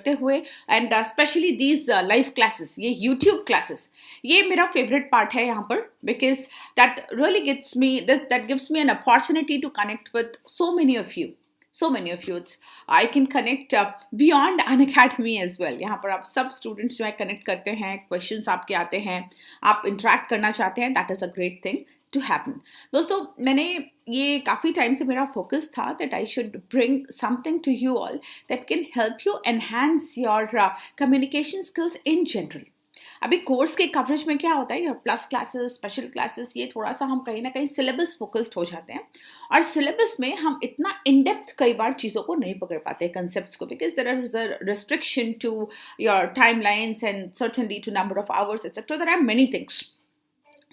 करते हुए and specially these live classes, ये यूट्यूब क्लासेस, ये मेरा फेवरेट पार्ट है यहाँ पर, because that really gives me an opportunity to connect with so many of you. I can connect beyond Unacademy as well. यहाँ पर आप सब स्टूडेंट्स जो है कनेक्ट करते हैं, क्वेश्चंस आपके आते हैं, आप इंटरेक्ट करना चाहते हैं, that is a great thing to happen. दोस्तों, मैंने ये काफ़ी टाइम से मेरा फोकस था that I should bring something to you all that can help you enhance your communication skills in general. अभी कोर्स के कवरेज में क्या होता है, ये प्लस क्लासेस, स्पेशल क्लासेस, ये थोड़ा सा हम कहीं ना कहीं सिलेबस फोकस्ड हो जाते हैं, और सिलेबस में हम इतना इन डेप्थ कई बार चीज़ों को नहीं पकड़ पाते, कंसेप्ट्स को, because there is a restriction to your time lines and certainly to number of hours etcetera. There are many things.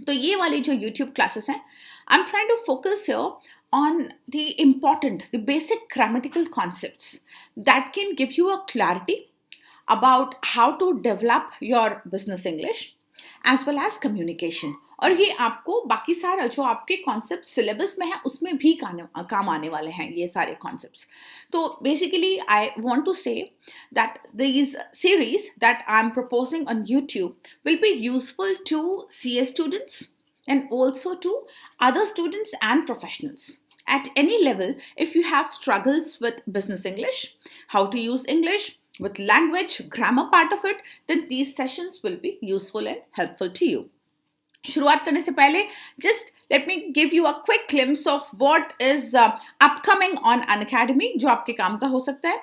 तो ये वाली जो यूट्यूब क्लासेस हैं, I am trying to focus on the basic grammatical concepts that can give you a clarity about how to develop your business English as well as communication. और ये आपको बाकी सारा जो आपके कॉन्सेप्ट सिलेबस में है उसमें भी काम आने वाले हैं ये सारे कॉन्सेप्ट्स. तो basically I want to say that these series that I'm proposing on YouTube will be useful to CA students and also to other students and professionals at any level. If you have struggles with business English, how to use English with language, grammar part of it, then these sessions will be useful and helpful to you. शुरुआत करने से पहले just let me give you a quick glimpse of what is upcoming on Unacademy, जो आपके काम का हो सकता है.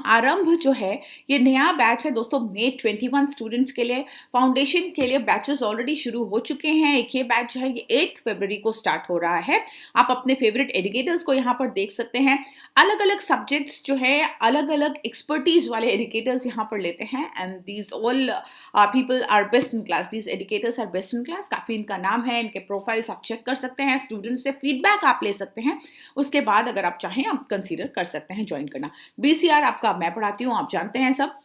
आरंभ जो है, ये नया बैच है दोस्तों, May 21 स्टूडेंट्स के लिए. फाउंडेशन के लिए बैचेस ऑलरेडी शुरू हो चुके हैं. एक ये बैच जो है ये 8 फरवरी को स्टार्ट हो रहा है. आप अपने फेवरेट एजुकेटर्स को यहाँ पर देख सकते हैं. अलग अलग सब्जेक्ट्स जो है, अलग अलग एक्सपर्टीज वाले एजुकेटर्स यहाँ पर लेते हैं, and these all people are best in class. These educators are best in class. काफ़ी इनका नाम है, इनके प्रोफाइल्स आप चेक कर सकते हैं, स्टूडेंट से फीडबैक आप ले सकते हैं. उसके बाद अगर आप चाहें आप कंसिडर कर सकते हैं ज्वाइन करना. BCR आपका मैं पढ़ाती हूँ, आप जानते हैं सब,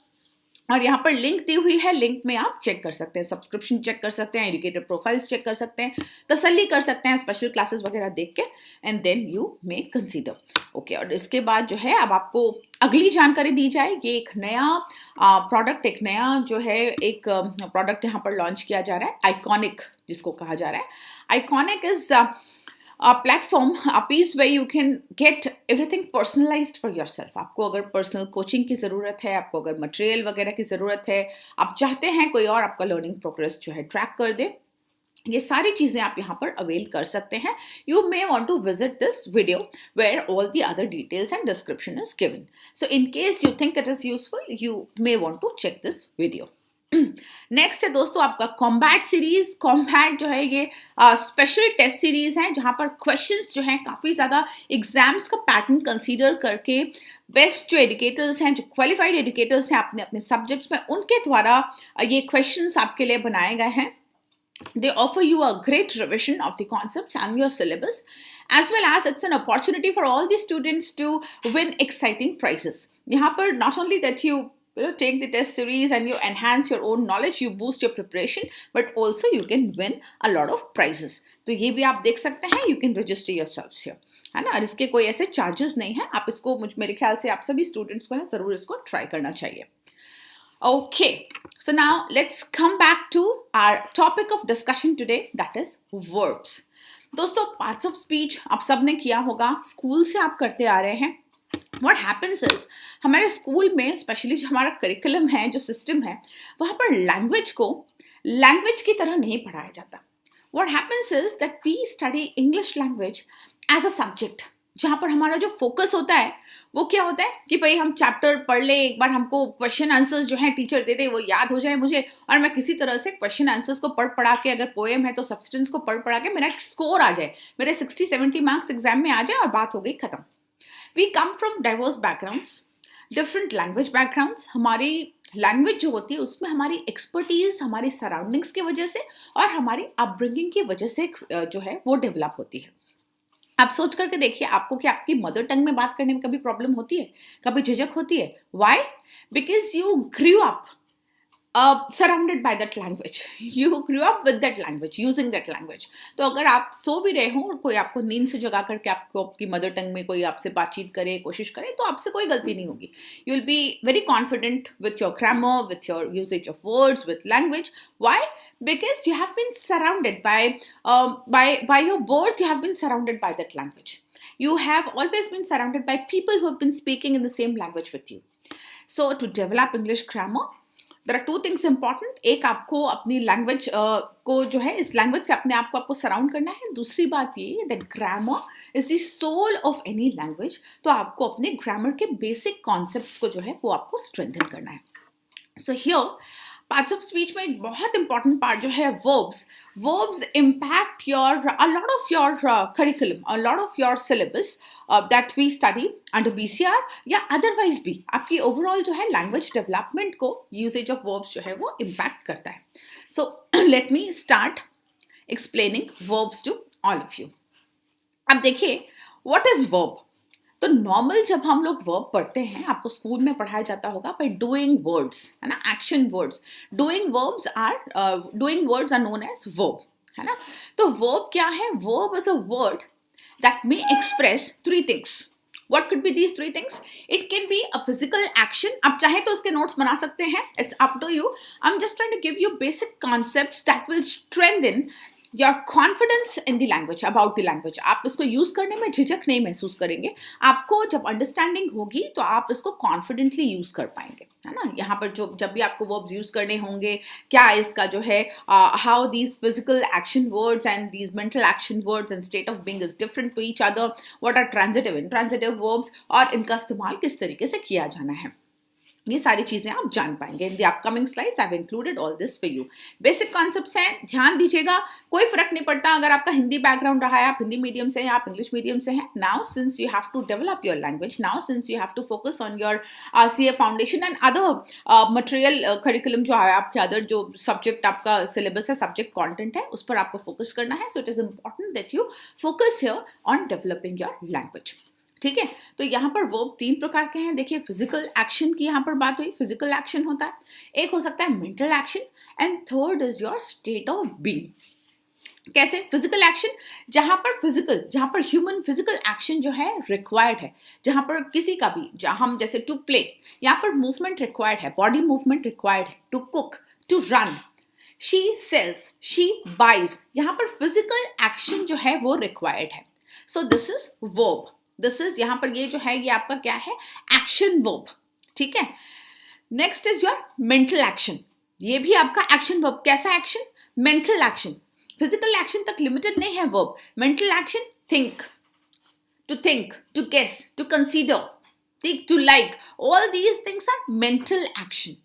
और यहाँ पर लिंक दी हुई है, लिंक में आप चेक कर सकते हैं, सब्सक्रिप्शन चेक कर सकते हैं, एजुकेटर प्रोफाइल्स चेक कर सकते हैं, तसल्ली कर सकते हैं स्पेशल क्लासेस वगैरह देख के, and then you may consider. Okay, और इसके बाद जो है अब आपको अगली जानकारी दी जाए. ये एक नया प्रोडक्ट, एक नया जो है एक प्रोडक्ट यहाँ पर लॉन्च किया जा रहा है, आइकॉनिक जिसको कहा जा रहा है. Iconic is a platform, a piece where you can get everything personalized for yourself. आपको अगर पर्सनल कोचिंग की ज़रूरत है, आपको अगर मटेरियल वगैरह की ज़रूरत है, आप चाहते हैं कोई और आपका लर्निंग प्रोग्रेस जो है ट्रैक कर दे, ये सारी चीज़ें आप यहाँ पर अवेल कर सकते हैं. You may want to visit this video where all the other details and description is given. So in case you think it is useful, you may want to check this video. Next है दोस्तों आपका combat series. Combat जो है ये special test series है, जहाँ पर questions जो हैं काफ़ी ज़्यादा एग्जाम्स का पैटर्न कंसीडर करके बेस्ट जो एजुकेटर्स हैं, जो क्वालिफाइड एजुकेटर्स हैं अपने अपने सब्जेक्ट्स में, उनके द्वारा ये क्वेश्चंस आपके लिए बनाए गए हैं. They offer you a great revision of the concepts and your syllabus, as well as it's an opportunity for all the students to win exciting prizes. यहाँ पर not only that you take the test series and you enhance your own knowledge, you boost your preparation, but also you can win a lot of prizes. तो ये भी आप देख सकते हैं. You can register yourselves here, है ना, और इसके कोई ऐसे चार्जेस नहीं है. आप इसको मेरे ख्याल से आप सभी स्टूडेंट्स को है ज़रूर इसको ट्राई करना चाहिए. Okay, so now let's come back to our topic of discussion today, that is verbs. दोस्तों, parts of speech आप सबने किया होगा, स्कूल से आप करते आ रहे हैं. What happens is, हमारे स्कूल में स्पेशली जो हमारा करिकुलम है, जो सिस्टम है, वहाँ पर लैंग्वेज को लैंग्वेज की तरह नहीं पढ़ाया जाता. What happens is that we study English language as a subject, जहाँ पर हमारा जो फोकस होता है वो क्या होता है कि भाई हम चैप्टर पढ़ ले, एक बार हमको क्वेश्चन आंसर्स जो है टीचर दे दे, वो याद हो जाए मुझे, और मैं किसी तरह से क्वेश्चन आंसर्स को पढ़ पढ़ा के, अगर पोएम है तो सब्सटेंस को पढ़ पढ़ा के मेरा स्कोर आ जाए, मेरे 60-70 मार्क्स एग्जाम में आ जाए और बात हो गई खत्म. We come from diverse backgrounds, different language backgrounds. हमारी लैंग्वेज जो होती है उसमें हमारी एक्सपर्टीज हमारी सराउंडिंग्स की वजह से और हमारी अपब्रिंगिंग की वजह से जो है वो डेवलप होती है. आप सोच करके देखिए, आपको क्या आपकी मदर टंग में बात करने में कभी प्रॉब्लम होती है, कभी झिझक होती है? Why? Because you grew up surrounded by that language, you grew up with that language, using that language. तो अगर आप सो भी रहे हो और कोई आपको नींद से जगा करके आपको आपकी मदर टंग में कोई आपसे बातचीत करे, कोशिश करे, तो आपसे कोई गलती नहीं होगी. You will be very confident with your grammar, with your usage of words, with language. Why? Because you have been surrounded by your birth, you have been surrounded by that language. You have always been surrounded by people who have been speaking in the same language with you. So to develop English grammar, there are two things important. एक, आपको अपनी language को जो है इस language से अपने आप को आपको सराउंड करना है. दूसरी बात ये that grammar is the soul of any language. तो आपको अपने ग्रामर के बेसिक कॉन्सेप्ट्स को जो है वो आपको स्ट्रेंथन करना है. So here parts of speech में एक बहुत इंपॉर्टेंट पार्ट जो है verbs impact a lot of your curriculum, a lot of your syllabus that we study under BCR या otherwise भी आपकी overall जो है language development को usage of verbs जो है वो impact करता है. So let me start explaining verbs to all of you. अब देखिए what is verb. तो नॉर्मल जब हम लोग वर्ब पढ़ते हैं, आपको स्कूल में पढ़ाया जाता होगा बाय डूइंग वर्ड्स, है ना, action words. Doing words are known as verb, है ना. तो वर्ब क्या है? Verb is a word that may express three things. What could be these three things? It can be a physical action. आप चाहें तो उसके नोट्स बना सकते हैं. It's up to you. I'm just trying to give you basic concepts that will strengthen your confidence in the language, about the language. आप इसको use करने में झिझक नहीं महसूस करेंगे. आपको जब अंडरस्टैंडिंग होगी तो आप इसको कॉन्फिडेंटली यूज कर पाएंगे, है ना. यहाँ पर जब भी आपको वर्ब्स यूज करने होंगे, क्या इसका जो है how these physical action words and these mental action words and state of being is different to each other, what are transitive, intransitive verbs, और इनका इस्तेमाल किस तरीके से किया जाना है, ये सारी चीजें आप जान पाएंगे. In the upcoming slides I have included all this for you. Basic concepts हैं, ध्यान दीजिएगा. कोई फर्क नहीं पड़ता अगर आपका हिंदी बैकग्राउंड रहा है, आप हिंदी मीडियम से हैं, आप इंग्लिश मीडियम से हैं. Now since you have to develop your language, now since you have to focus on your CA foundation and other material curriculum जो है, आपके अदर जो सब्जेक्ट आपका सिलेबस है, सब्जेक्ट कॉन्टेंट है, उस पर आपको फोकस करना है. So it is important that you focus here on developing your language. ठीक है. तो यहाँ पर वर्ब तीन प्रकार के हैं. देखिए, फिजिकल एक्शन की यहाँ पर बात हुई. फिजिकल एक्शन होता है, एक हो सकता है mental action, and third is your state of being. कैसे? फिजिकल एक्शन जहाँ पर ह्यूमन फिजिकल एक्शन जो है रिक्वायर्ड है, जहाँ पर किसी का भी, जहाँ हम जैसे टू प्ले, यहाँ पर मूवमेंट रिक्वायर्ड है, बॉडी मूवमेंट रिक्वायर्ड है. To cook, to run, she sells, she buys, यहाँ पर फिजिकल एक्शन जो है वो रिक्वायर्ड है. So this is verb. This is, यहाँ पर ये जो है ये आपका क्या है? Action verb. ठीक है. Next is your mental action. ये भी आपका एक्शन वर्ब. कैसा action? Mental action. Physical action तक लिमिटेड नहीं है verb. Mental action, think, to guess, to consider, to like, all these things are mental action.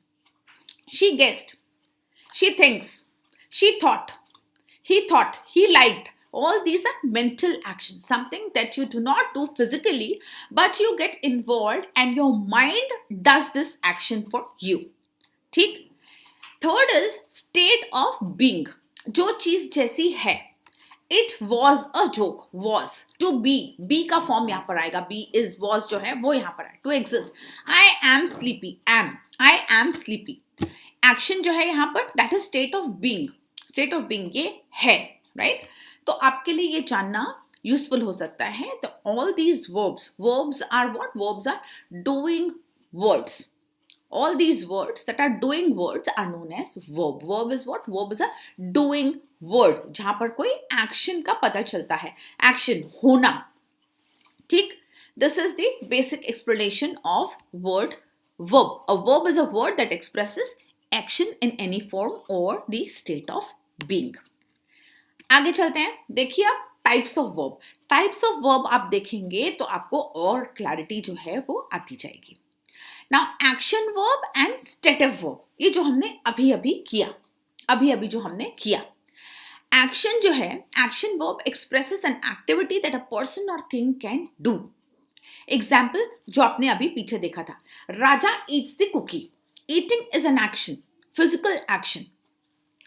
She guessed, she thinks, she thought, he liked. All these are mental actions, something that you do not do physically, but you get involved and your mind does this action for you. ठीक. Third is state of being. जो चीज जैसी है. It was a joke. Was. To be. Be का form यहाँ पर आएगा. Be is was जो है वो यहाँ पर आए. To exist. I am sleepy. I am sleepy. Action जो है यहाँ पर, that is state of being. State of being ये है. Right? तो आपके लिए ये जानना यूजफुल हो सकता है. तो all these verbs are what? Verbs are doing words. All these words that are doing words are known as verb. Verb is what? Verb is a doing word, जहां पर कोई एक्शन का पता चलता है, एक्शन होना. ठीक. This is the basic explanation of word verb. A verb is a word that expresses action in any form or the state of being. आगे चलते हैं. देखिए आप types of verb. Types of verb आप देखेंगे तो आपको और क्लैरिटी जो है वो आती जाएगी. Now action verb and stative verb, ये जो हमने अभी जो हमने किया. एक्शन जो है, action verb expresses an activity that a person or thing can do. Example जो आपने अभी पीछे देखा था, Raja eats the cookie. Eating is an action, physical action.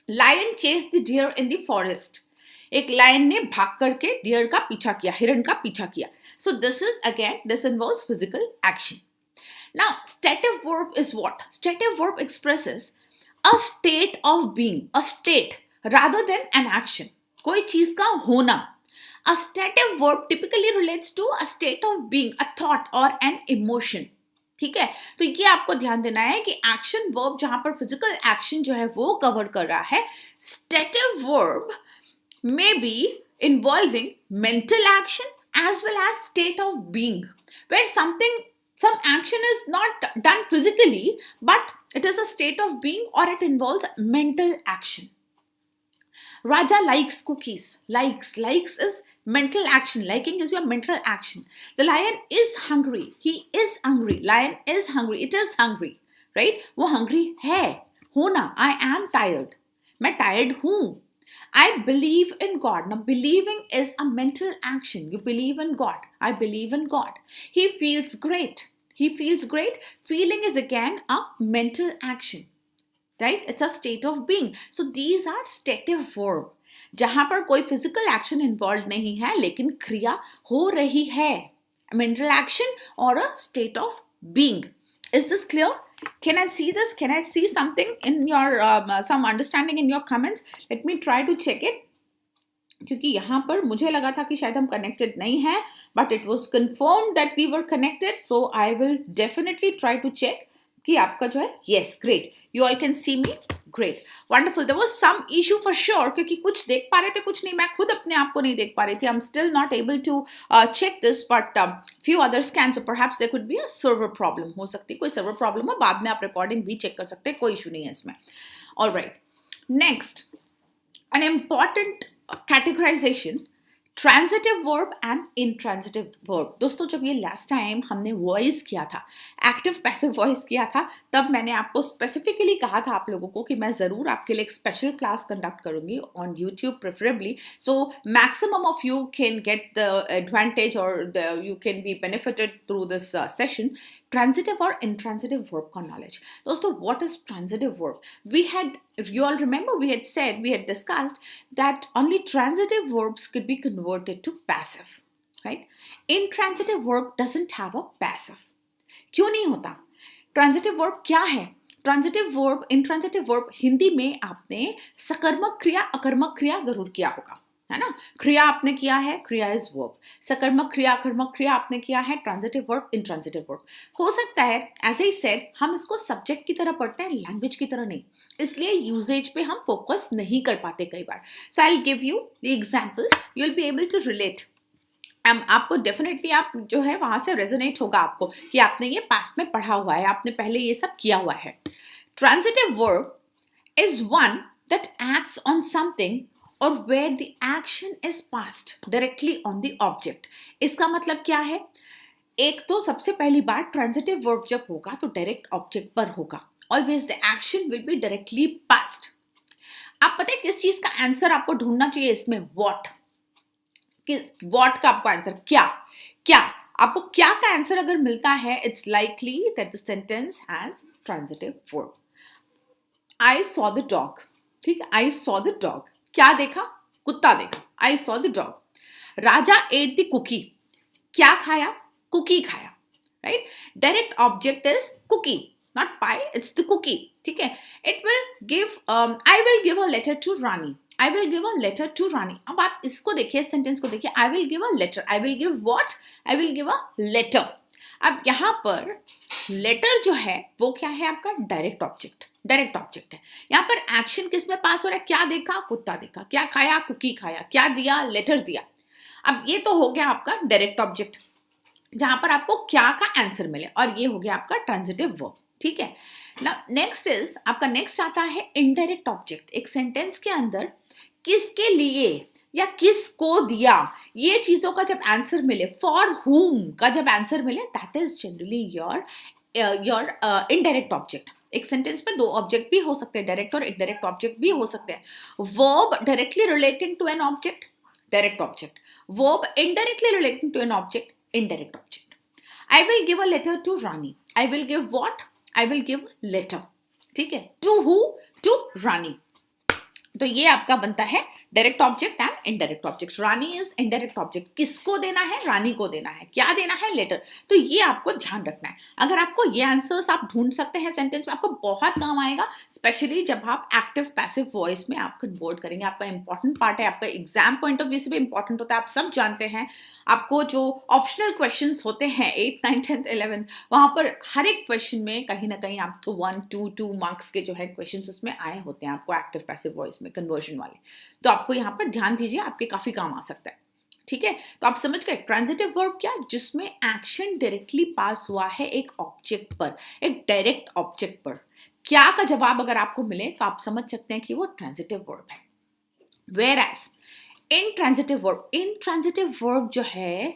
Lion chase the deer in the forest. एक लायन ने भाग करके डियर का पीछा किया, हिरण का पीछा किया. सो this is again, this involves physical action. Now stative verb is what? Stative verb expresses a state of being, a state rather than an action, कोई चीज का होना. A stative verb typically relates to a state of being, a thought or an emotion. ठीक है, तो ये आपको ध्यान देना है कि एक्शन वर्ब जहां पर फिजिकल एक्शन जो है वो कवर कर रहा है, stative verb may be involving mental action as well as state of being, where some action is not done physically but it is a state of being or it involves mental action. Raja likes cookies. Likes is mental action. Liking is your mental action. The lion is hungry. He is hungry. Lion is hungry. It is hungry. Right? वो hungry है. होना. I am tired. मैं tired हूँ. I believe in God. Now believing is a mental action. You believe in God. I believe in God. He feels great. He feels great. Feeling is again a mental action. Right? It's a state of being. So these are stative verb. जहां पर कोई physical action involved नहीं है लेकिन क्रिया हो रही है. Mental action or a state of being. Is this clear? Can I see this? Can I see something in your some understanding in your comments? Let me try to check it. क्योंकि यहाँ पर मुझे लगा था कि शायद हम connected नहीं हैं, but it was confirmed that we were connected. So I will definitely try to check कि आपका जो है, yes, great, you all can see me, great, wonderful. There was some issue for sure क्योंकि कुछ देख पा रहे थे, कुछ नहीं, मैं खुद अपने आप को नहीं देख पा रही थी. I'm still not able to check this, but few others can, so perhaps there could be a server problem. हो सकती है कोई server problem हो, बाद में आप recording भी check कर सकते हैं, कोई issue नहीं है इसमें. All right, next, an important categorization, transitive verb and intransitive verb. दोस्तों जब ये लास्ट टाइम हमने वॉइस किया था, एक्टिव पैसिव वॉइस किया था, तब मैंने आपको स्पेसिफिकली कहा था आप लोगों को कि मैं ज़रूर आपके लिए एक स्पेशल क्लास कंडक्ट करूंगी on YouTube preferably, so maximum of you can get the advantage or you can be benefited through this session. Transitive or intransitive verb का knowledge. दोस्तों, what is transitive verb? You all remember we had discussed that only transitive verbs could be converted to passive, right? Intransitive verb doesn't have a passive. क्यों नहीं होता? Transitive verb क्या है? Transitive verb, intransitive verb Hindi में आपने सकर्मक क्रिया, अकर्मक क्रिया जरूर किया होगा, है ना? क्रिया आपने किया है, क्रिया इज वर्ब. सकर्मक क्रिया, अकर्मक क्रिया आपने किया है, ट्रांजिटिव वर्ब, इंट्रांजिटिव वर्ब. हो सकता है एज आई सेड हम इसको सब्जेक्ट की तरह पढ़ते हैं, लैंग्वेज की तरह नहीं, इसलिए यूजेज पे हम फोकस नहीं कर पाते कई बार. So I will give you the examples, you will be able to relate. आपको डेफिनेटली आप जो है वहां से रेजोनेट होगा आपको कि आपने ये पास्ट में पढ़ा हुआ है, आपने पहले ये सब किया हुआ है. Transitive verb is one that acts on something or where the action is passed directly on the object. इसका मतलब क्या है? एक तो सबसे पहली बात, ट्रांजिटिव वर्ब जब होगा तो डायरेक्ट ऑब्जेक्ट पर होगा. Always the action will be directly passed. आप पता है किस चीज का आंसर आपको ढूंढना चाहिए इसमें? What. किस what का आपको आंसर क्या? क्या आपको क्या का आंसर अगर मिलता है, it's likely that the sentence has transitive verb. I saw the dog. ठीक है, I saw the dog. क्या देखा? कुत्ता देखा. I saw the dog. Raja ate the cookie. क्या खाया? कुकी खाया. Right? Direct object is cookie, not pie. It's the cookie. ठीक है? It will give. I will give a letter to Rani. I will give a letter to Rani. अब आप इसको देखिए, sentence को देखिए. I will give a letter. I will give what? I will give a letter. अब यहाँ पर letter जो है वो क्या है आपका? Direct object. डायरेक्ट ऑब्जेक्ट है. यहाँ पर एक्शन किस में पास हो रहा है? क्या देखा? कुत्ता देखा. क्या खाया? कुकी खाया. क्या दिया? लेटर दिया. अब ये तो हो गया आपका डायरेक्ट ऑब्जेक्ट जहां पर आपको क्या का आंसर मिले, और ये हो गया आपका ट्रांजिटिव वर्ब. ठीक है. नेक्स्ट इज आपका नेक्स्ट आता है इनडायरेक्ट ऑब्जेक्ट. एक सेंटेंस के अंदर किसके लिए या किसको दिया, ये चीजों का जब आंसर मिले, फॉर हुम का जब आंसर मिले, that is generally your indirect object. एक सेंटेंस में दो ऑब्जेक्ट भी हो सकते हैं, डायरेक्ट और इनडायरेक्ट ऑब्जेक्ट भी हो सकते हैं. Verb directly relating to an object, direct object. Verb indirectly relating to an object, indirect object. I will give a letter to Rani. I will give what? I will give letter. ठीक है. To who? To Rani. तो ये आपका बनता है direct object and indirect object. Rani is indirect object. किसको देना है? रानी को देना है. क्या देना है? लेटर. तो ये आपको ध्यान रखना है. अगर आपको ये आंसर्स आप ढूंढ सकते हैं सेंटेंस में, आपको बहुत काम आएगा, स्पेशली जब आप एक्टिव पैसिव वॉइस में आप कन्वर्ट करेंगे. आपका इंपॉर्टेंट पार्ट है, आपका एग्जाम पॉइंट ऑफ व्यू से भी इंपॉर्टेंट होता है. आप सब जानते हैं, आपको जो ऑप्शनल क्वेश्चंस होते हैं 8th 9th 10th 11th, वहां पर हर एक क्वेश्चन में कहीं ना कहीं आपको 1 2 मार्क्स के जो है क्वेश्चंस उसमें आए होते हैं आपको एक्टिव पैसिव वॉइस में कन्वर्जन वाले. तो आपको यहाँ पर ध्यान दीजिए, आपके काफी काम आ सकता है. ठीक है, तो आप समझ गए. ट्रांजिटिव वर्ब क्या? जिसमें एक्शन डायरेक्टली पास हुआ है एक ऑब्जेक्ट पर, एक डायरेक्ट ऑब्जेक्ट पर. क्या का जवाब अगर आपको मिले तो आप समझ सकते हैं कि वो ट्रांजिटिव वर्ब है. वेयर एज intransitive verb जो है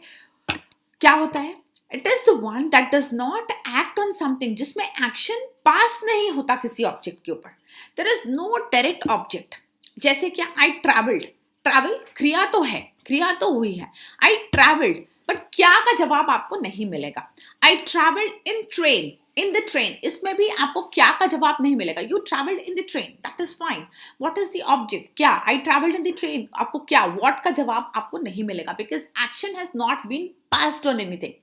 क्या होता है? It is the one that does not act on something, जिसमें एक्शन पास नहीं होता किसी ऑब्जेक्ट के ऊपर. There is no direct object. जैसे क्या? I travelled. ट्रैवल क्रिया तो है, क्रिया तो हुई है. आई ट्रैवल्ड, बट क्या का जवाब आपको नहीं मिलेगा. I travelled in train. In the train, इसमें भी आपको क्या का जवाब नहीं मिलेगा. You travelled in the train, that is fine. What is the object? क्या? I travelled in the train. आपको क्या, व्हाट का जवाब आपको नहीं मिलेगा, because action has not been passed on anything.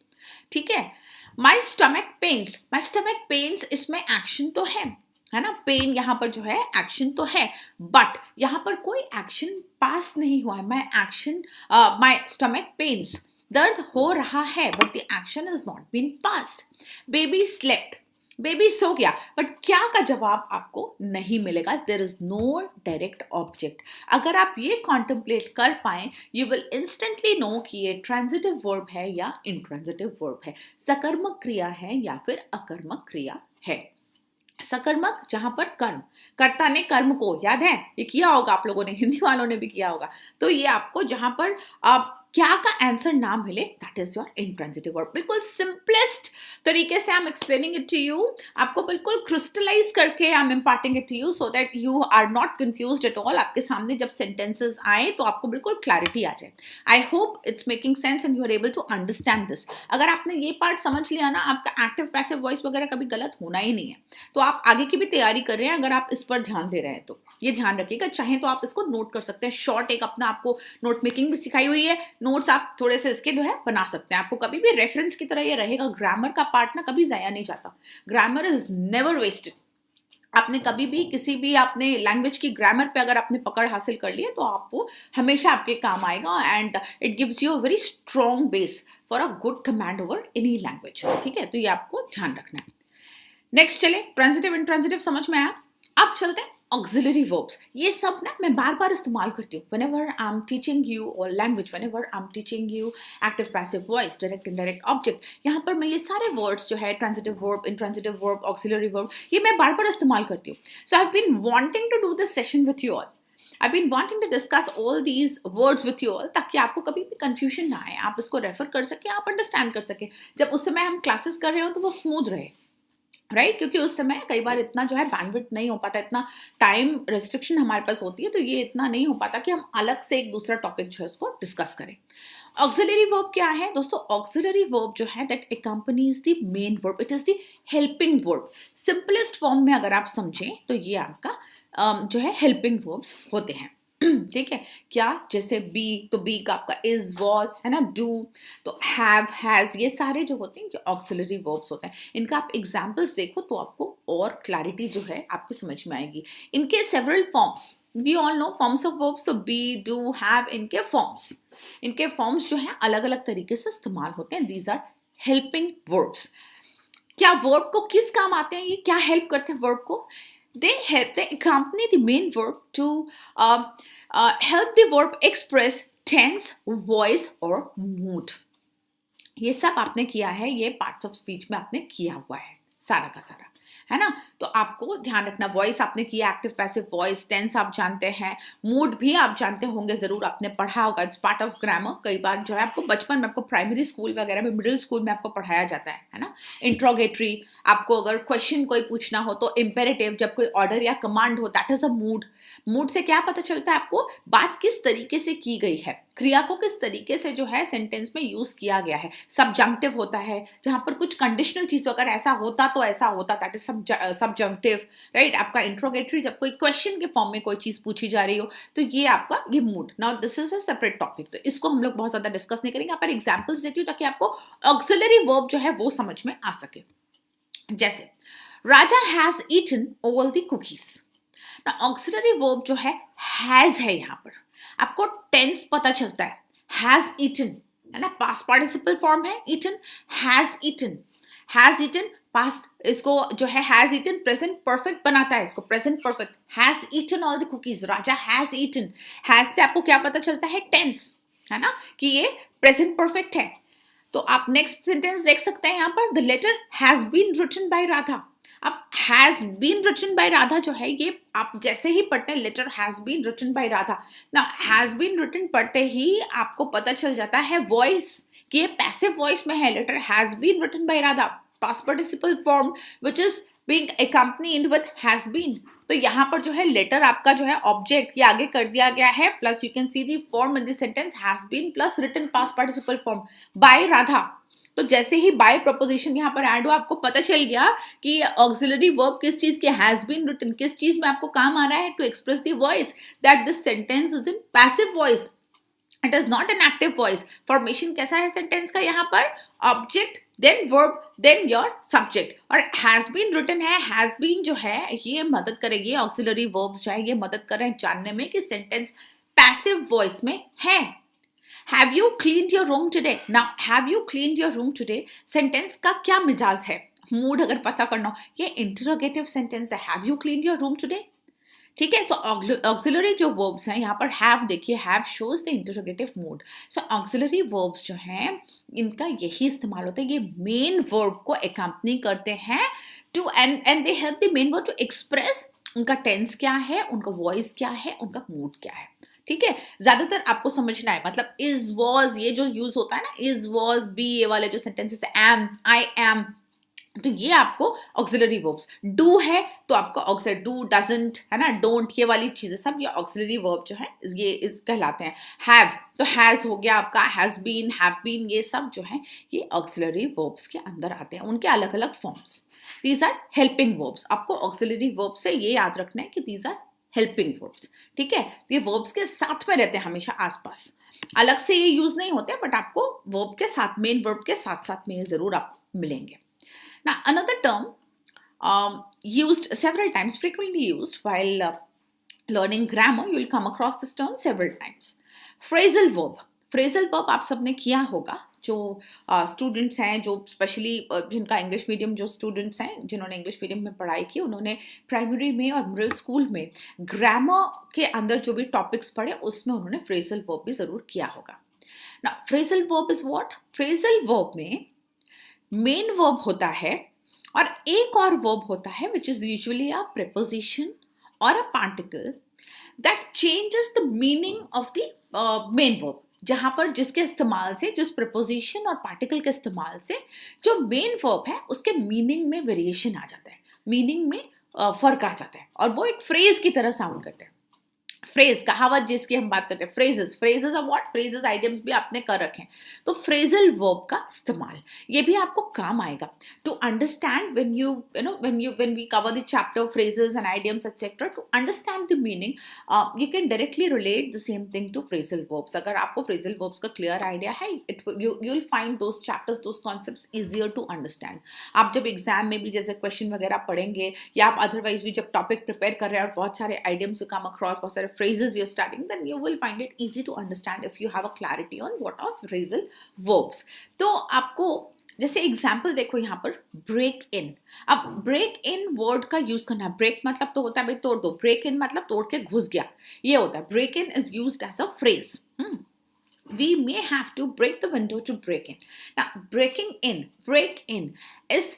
ठीक है. My stomach pains. My stomach pains, इसमें एक्शन तो है ना. पेन यहाँ पर जो है एक्शन तो है, बट यहाँ पर कोई एक्शन पास नहीं हुआ है. माई स्टमक पेन्स, दर्द हो रहा है, but the action is not been passed. Baby slept. Baby सो गया, बट क्या का जवाब आपको नहीं मिलेगा. There is no direct object. अगर आप ये कॉन्टेम्पलेट कर पाए, यू विल इंस्टेंटली नो कि ये ट्रांजिटिव वर्ब है या इंट्रांजिटिव वर्ब है, सकर्मक क्रिया है या फिर अकर्मक क्रिया है. सकर्मक जहां पर कर्म, कर्ता ने कर्म को, याद है ये किया होगा आप लोगों ने, हिंदी वालों ने भी किया होगा. तो ये आपको जहां पर क्या का आंसर ना मिले, that is your intransitive verb. बिल्कुल सिंपलेस्ट तरीके से I am explaining it to you. आपको बिल्कुल क्रिस्टलाइज करके I am imparting it to you so that you are not confused at all. आपके सामने जब सेंटेंसेस आए तो आपको बिल्कुल क्लैरिटी आ जाए. I hope it's making sense and you are able to understand this. अगर आपने ये पार्ट समझ लिया ना, आपका एक्टिव पैसिव वॉइस वगैरह कभी गलत होना ही नहीं है. तो आप आगे की भी तैयारी कर रहे हैं, अगर आप इस पर ध्यान दे रहे हैं तो ये ध्यान रखिएगा. चाहे तो आप इसको नोट कर सकते हैं. शॉर्ट एक अपना आपको नोट मेकिंग भी सिखाई हुई है. नोट्स आप थोड़े से इसके जो है बना सकते हैं. आपको कभी भी रेफरेंस की तरह ये रहेगा. ग्रामर का पार्ट ना कभी जाया नहीं जाता. Grammar is never wasted. आपने कभी भी किसी भी आपने लैंग्वेज की ग्रामर पे अगर आपने पकड़ हासिल कर ली है तो आपको हमेशा आपके काम आएगा. And it gives you a very strong base for a good command over any language. ठीक है, तो ये आपको ध्यान रखना है. नेक्स्ट चले, ट्रांजिटिव इंट्रांजिटिव समझ में आया. अब चलते हैं ऑक्सिलरी वर्ब्स. ये सब ना मैं बार बार इस्तेमाल करती हूँ whenever I'm teaching you or language, whenever I'm teaching you active passive voice, direct indirect object. यहाँ पर मैं ये सारे words जो है transitive verb, intransitive verb, auxiliary verb, ये मैं बार बार इस्तेमाल करती हूँ. So I've been wanting to do this session with you all. I've been wanting to discuss all these words with you all ताकि आपको कभी भी confusion ना आए. आप इसको रेफर कर सकें, आप अंडरस्टैंड कर सकें. जब उस समय हम क्लासेस कर रहे हो तो वो स्मूथ रहे, राइट क्योंकि उस समय कई बार इतना जो है बैंडविड्थ नहीं हो पाता, इतना टाइम रेस्ट्रिक्शन हमारे पास होती है, तो ये इतना नहीं हो पाता कि हम अलग से एक दूसरा टॉपिक जो है उसको डिस्कस करें. ऑक्सिलरी वर्ब क्या है दोस्तों? ऑक्सिलरी वर्ब जो है that accompanies the main verb, it is the helping verb. Simplest form में अगर आप समझें तो ये आपका जो है हेल्पिंग वर्ब्स होते हैं. ठीक है, क्या जैसे बी, तो बी का आपका इज, वॉज है ना, डू, तो हैव, हैज, ये सारे जो होते हैं जो ऑक्सिलरी वर्ब्स होते हैं. इनका आप एग्जांपल्स देखो तो आपको और क्लैरिटी जो है आपको समझ में आएगी. इनके several forms, we all know forms of verbs, to be, do, have, इनके फॉर्म्स जो हैं अलग अलग तरीके से इस्तेमाल होते हैं. These are helping verbs. क्या वर्ब को किस काम आते हैं, ये क्या हेल्प करते हैं वर्ब को? They accompany the main verb to help the verb express tense, voice or mood. ये सब आपने किया है, ये पार्ट्स ऑफ स्पीच में आपने किया हुआ है सारा का सारा, है ना. तो आपको ध्यान रखना, वॉइस आपने किया, एक्टिव पैसिव वॉइस, टेंस आप जानते हैं, मूड भी आप जानते होंगे, जरूर आपने पढ़ा होगा. It's part of grammar. कई बार जो है आपको बचपन में, आपको प्राइमरी स्कूल वगैरह में, मिडिल स्कूल में आपको पढ़ाया जाता है ना. इंट्रोगेटरी, आपको अगर क्वेश्चन कोई पूछना हो तो इम्पेरेटिव, जब कोई ऑर्डर या कमांड हो that is a mood. Mood से क्या पता चलता है आपको, बात किस तरीके से की गई है, क्रिया को किस तरीके से जो है सेंटेंस में यूज किया गया है। सब्जंक्टिव होता है जहां पर कुछ कंडीशनल चीज, अगर ऐसा होता तो ऐसा होता, दैट इज सब्जंक्टिव, राइट। आपका इंट्रोगेटरी, जब कोई क्वेश्चन के फॉर्म में कोई चीज पूछी जा रही हो तो ये आपका ये mood. Now this is a separate topic, तो इसको हम लोग बहुत ज्यादा डिस्कस नहीं करेंगे। यहाँ पर एग्जाम्पल्स देती हूँ ताकि आपको ऑक्सिलरी वर्ब जो है वो समझ में आ सके। जैसे Raja has eaten all the cookies. Auxiliary verb जो है हैज है, यहाँ पर आपको टेंस पता चलता है, हैज ईटन है ना, पास्ट पार्टिसिपल फॉर्म है eaten, has eaten, has eaten past, इसको जो है हैज ईटन प्रेजेंट परफेक्ट बनाता है, इसको present perfect, has eaten all the cookies, Raja has eaten. Has से आपको क्या पता चलता है, टेंस है ना, कि ये प्रेजेंट परफेक्ट है। तो आप नेक्स्ट सेंटेंस देख सकते हैं यहाँ पर, the letter has been written by Radha. अब has been written by Radha जो है, ये आप जैसे ही पढ़ते हैं letter has been written by Radha, ना हैज बीन रिटन पढ़ते ही आपको पता चल जाता है वॉइस, कि ये पैसिव वॉइस में है, letter has been written by Radha, past participle form which is being accompanied with has been. तो यहाँ पर जो है लेटर आपका जो है ऑब्जेक्ट ये आगे कर दिया गया है, plus you can see the form in the sentence has been plus written past participle form by Radha. तो जैसे ही बाय प्रपोजिशन यहाँ पर ऐड हुआ, आपको पता चल गया कि ऑक्सिलरी वर्ब किस चीज के, हैज बीन रिटन किस चीज में आपको काम आ रहा है, to express the voice that this sentence is in passive voice, it is not an active voice. Formation कैसा है सेंटेंस का, यहाँ पर object then verb then your subject, और हैज बीन रिटन है, हैज बीन जो है ये मदद करेगी, ऑक्सिलरी वर्ब्स जो है ये मदद कर रहे हैं जानने में कि सेंटेंस पैसिव वॉइस में है। Have you cleaned your room today? Now, have you cleaned your room today? Sentence का क्या मिजाज है, मूड अगर पता करना हो, ये इंटरोगेटिव सेंटेंस है, have you cleaned your room today? ठीक है, तो ऑक्सिलरी जो वर्ब्स हैं यहाँ पर हैव, देखिए have shows the interrogative mood. So auxiliary verbs जो हैं इनका यही इस्तेमाल होता है, ये मेन वर्ब को अकम्पनी करते हैं to and they help the main verb to express उनका टेंस क्या है, उनका वॉइस क्या है, उनका मूड क्या है। ठीक है, ज्यादातर आपको समझना है, मतलब इज वॉज ये जो यूज होता है ना, इज वॉज बी, ये वाले जो सेंटेंसेस एम आई एम, तो ये आपको ऑक्सिलरी वर्ब्स। डू है तो आपको ऑक्सिलरी, डू डजंट है ना, डोंट, ये वाली चीजें सब ये ऑक्सिलरी वर्ब जो है ये इस कहलाते हैं। हैव तो हैज हो गया आपका, हैज बीन, हैव बीन, ये सब जो है ये ऑक्सिलरी वर्ब्स के अंदर आते हैं, उनके अलग अलग forms. These are helping verbs, आपको ऑक्सिलरी वर्ब से ये याद रखना है कि दीज आर हेल्पिंग वर्ब्स। ठीक है, ये वर्ब्स के साथ में रहते हैं हमेशा आसपास, अलग से ये यूज नहीं होते, बट आपको वर्ब के साथ, मेन वर्ब के साथ साथ में ये जरूर आपको मिलेंगे। Now, another term used several times, frequently used while learning grammar, you will come across this term several times. Phrasal verb. Phrasal verb आप सबने किया होगा, जो स्टूडेंट्स हैं, जो स्पेशली जिनका इंग्लिश मीडियम, जो स्टूडेंट्स हैं जिन्होंने इंग्लिश मीडियम में पढ़ाई की, उन्होंने प्राइमरी में और मिडिल स्कूल में ग्रामर के अंदर जो भी टॉपिक्स पढ़े उसमें उन्होंने फ्रेजल वर्ब भी जरूर किया होगा। ना phrasal verb is what, phrasal verb में मेन वर्ब होता है और एक और वर्ब होता है which is usually a preposition or a particle that changes the meaning of the main verb, जहां पर जिसके इस्तेमाल से, जिस प्रीपोजिशन और पार्टिकल के इस्तेमाल से जो मेन वर्ब है उसके मीनिंग में वेरिएशन आ जाता है, मीनिंग में फर्क आ जाता है, और वो एक फ्रेज की तरह साउंड करते हैं। फ्रेज, कहावत जिसकी हम बात करते हैं, phrases, phrases of what, phrases idioms भी आपने कर रखे हैं, तो फ्रेजल वर्ब का इस्तेमाल ये भी आपको काम आएगा to understand when when we cover the chapter phrases and idioms etcetera, to understand the meaning you can directly relate the same thing to phrasal verbs. अगर आपको फ्रेजल वर्ब्स का क्लियर आइडिया है, you will find those chapters, those concepts easier to understand. आप जब exam में भी जैसे question वगैरह पढ़ेंगे, या आप अदरवाइज भी जब टॉपिक प्रिपेयर कर रहे हैं और बहुत सारे आइडियम्स कम अक्रॉस, बहुत सारे phrases you're studying, then you will find it easy to understand if you have a clarity on what are phrasal verbs. तो आपको जैसे एग्जाम्पल देखो यहाँ पर, ब्रेक इन। अब ब्रेक इन वर्ड का यूज करना, ब्रेक मतलब तो होता है भाई तोड़ दो, ब्रेक इन मतलब तोड़ के घुस गया, ये होता है। Break in is used as a phrase. We may have to break the window to break in. Now, break in is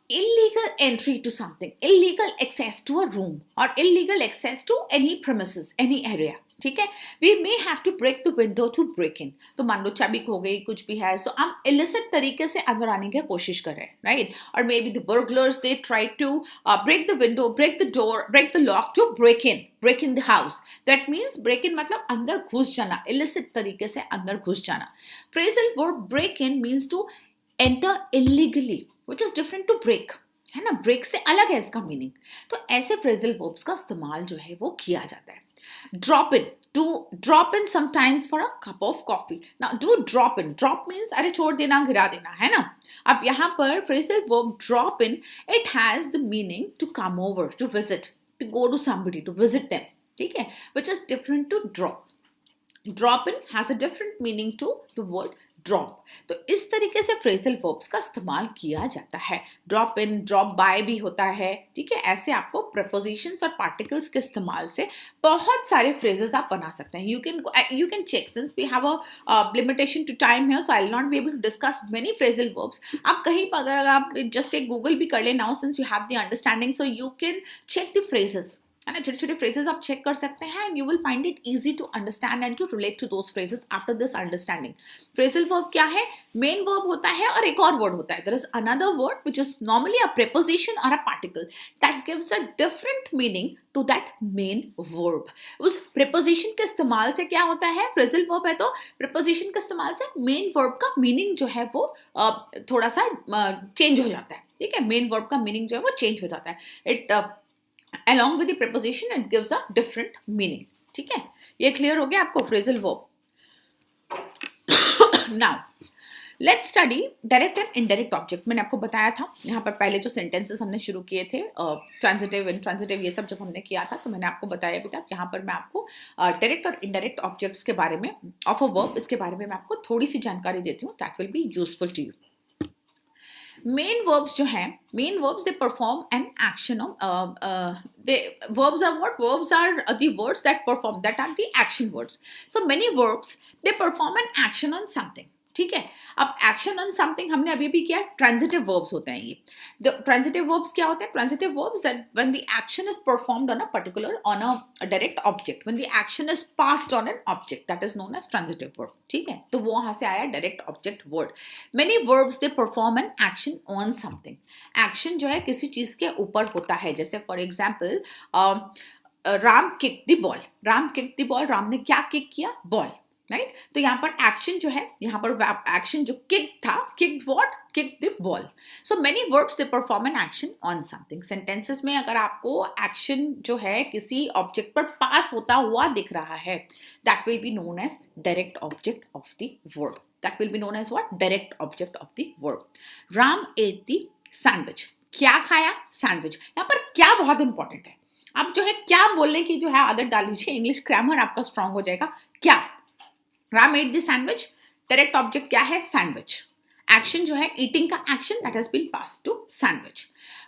illegal entry to something, illegal access to a room or illegal access to any premises, any area. ठीक है. We may have to break the window to break in. तो मान लो चाबी खो गई, कुछ भी है, सो हम इलिसिट तरीके से अंदर आने की कोशिश कर रहे हैं, राइट. और maybe the burglars they try to break the window, break the door, break the lock to break in the house. That means break in मतलब अंदर घुस जाना, इलिसिट तरीके से अंदर घुस जाना. Phrasal verb break in means to enter illegally, which is different to break, है ना. ब्रेक से अलग है इसका मीनिंग. तो ऐसे फ्रेजल वर्ब्स का इस्तेमाल जो है वो किया जाता है. Drop in, to drop in sometimes for a cup of coffee. Now do drop in, drop means अरे छोड़ देना, गिरा देना, है ना. अब यहाँ पर phrasal verb drop in, it has the meaning to come over, to visit, to go to somebody, to visit them, ठीक है, which is different to drop. Drop in has a different meaning to the word drop. तो इस तरीके से phrasal verbs का इस्तेमाल किया जाता है. ड्रॉप इन, ड्रॉप बाय भी होता है, ठीक है. ऐसे आपको प्रपोजिशंस और पार्टिकल्स के इस्तेमाल से बहुत सारे फ्रेजेस आप बना सकते हैं. You can check, since we have a limitation to time here, so I will not be able to discuss many phrasal verbs. आप कहीं पर अगर आप जस्ट एक गूगल भी कर ले now, since you have the understanding, so you can check the phrases, है ना. छोटे छोटे फ्रेजेस आप चेक कर सकते हैं, and you will find it easy to understand and to relate to those phrases after this understanding. Phrasal verb क्या है? मेन वर्ब होता है और एक और वर्ड होता है. There is another word which is normally a preposition or a particle that gives a different meaning to that main verb. उस प्रीपोजिशन के इस्तेमाल से क्या होता है? फ्रेजल वर्ब है तो प्रीपोजिशन के इस्तेमाल से मेन वर्ब का मीनिंग जो है वो थोड़ा सा चेंज हो जाता है, ठीक है. मेन वर्ब का मीनिंग जो है वो चेंज हो जाता है. It along with the preposition it gives a different meaning, ठीक है. ये क्लियर हो गया आपको phrasal verb. Now let's study direct and indirect object. मैंने आपको बताया था यहाँ पर पहले जो सेंटेंसेस हमने शुरू किए थे, ट्रांजिटिव, इंट्रांजिटिव, ये सब जब हमने किया था, तो मैंने आपको बताया भी था. यहाँ पर मैं आपको डायरेक्ट और इनडायरेक्ट ऑब्जेक्ट्स के बारे में ऑफ अ वर्ब, इसके बारे में मैं आपको थोड़ी सी जानकारी देती हूँ. That will be useful to you. Main verbs जो हैं, main verbs they perform an action of, they verbs are what? Verbs are the words that perform, that are the action words. So many verbs they perform an action on something, ठीक है. अब action on something हमने अभी भी किया. Transitive verbs होते हैं ये. ट्रांजिटिव वर्ब्स क्या होते हैं? Transitive verbs that when the action is performed on a particular, on a direct object, when the action is passed on an object, that is known as transitive verb, ठीक है. तो वो वहां से आया direct object word. Many verbs they perform an action on something. Action जो है किसी चीज के ऊपर होता है. जैसे for example Ram kick the ball. Ram kick the ball, Ram ने क्या किक किया? Ball, right. तो यहाँ पर एक्शन जो है, यहाँ पर एक्शन जो किक था, kick what? Kick the ball. So many verbs they perform an action on something. Sentences में अगर आपको एक्शन जो है किसी ऑब्जेक्ट पर पास होता हुआ दिख रहा है, that will be known as direct object of the verb. That will be known as what? Direct object of the verb. Ram ate the sandwich. क्या खाया? सैंडविच. यहाँ पर क्या बहुत इंपॉर्टेंट है. आप जो है क्या बोलने की जो है आदत डाल लीजिए, इंग्लिश ग्रामर आपका स्ट्रांग हो जाएगा. क्या? Ram ate the sandwich. Direct object क्या है? सैंडविच. एक्शन जो है ईटिंग का action, that has been passed to sandwich.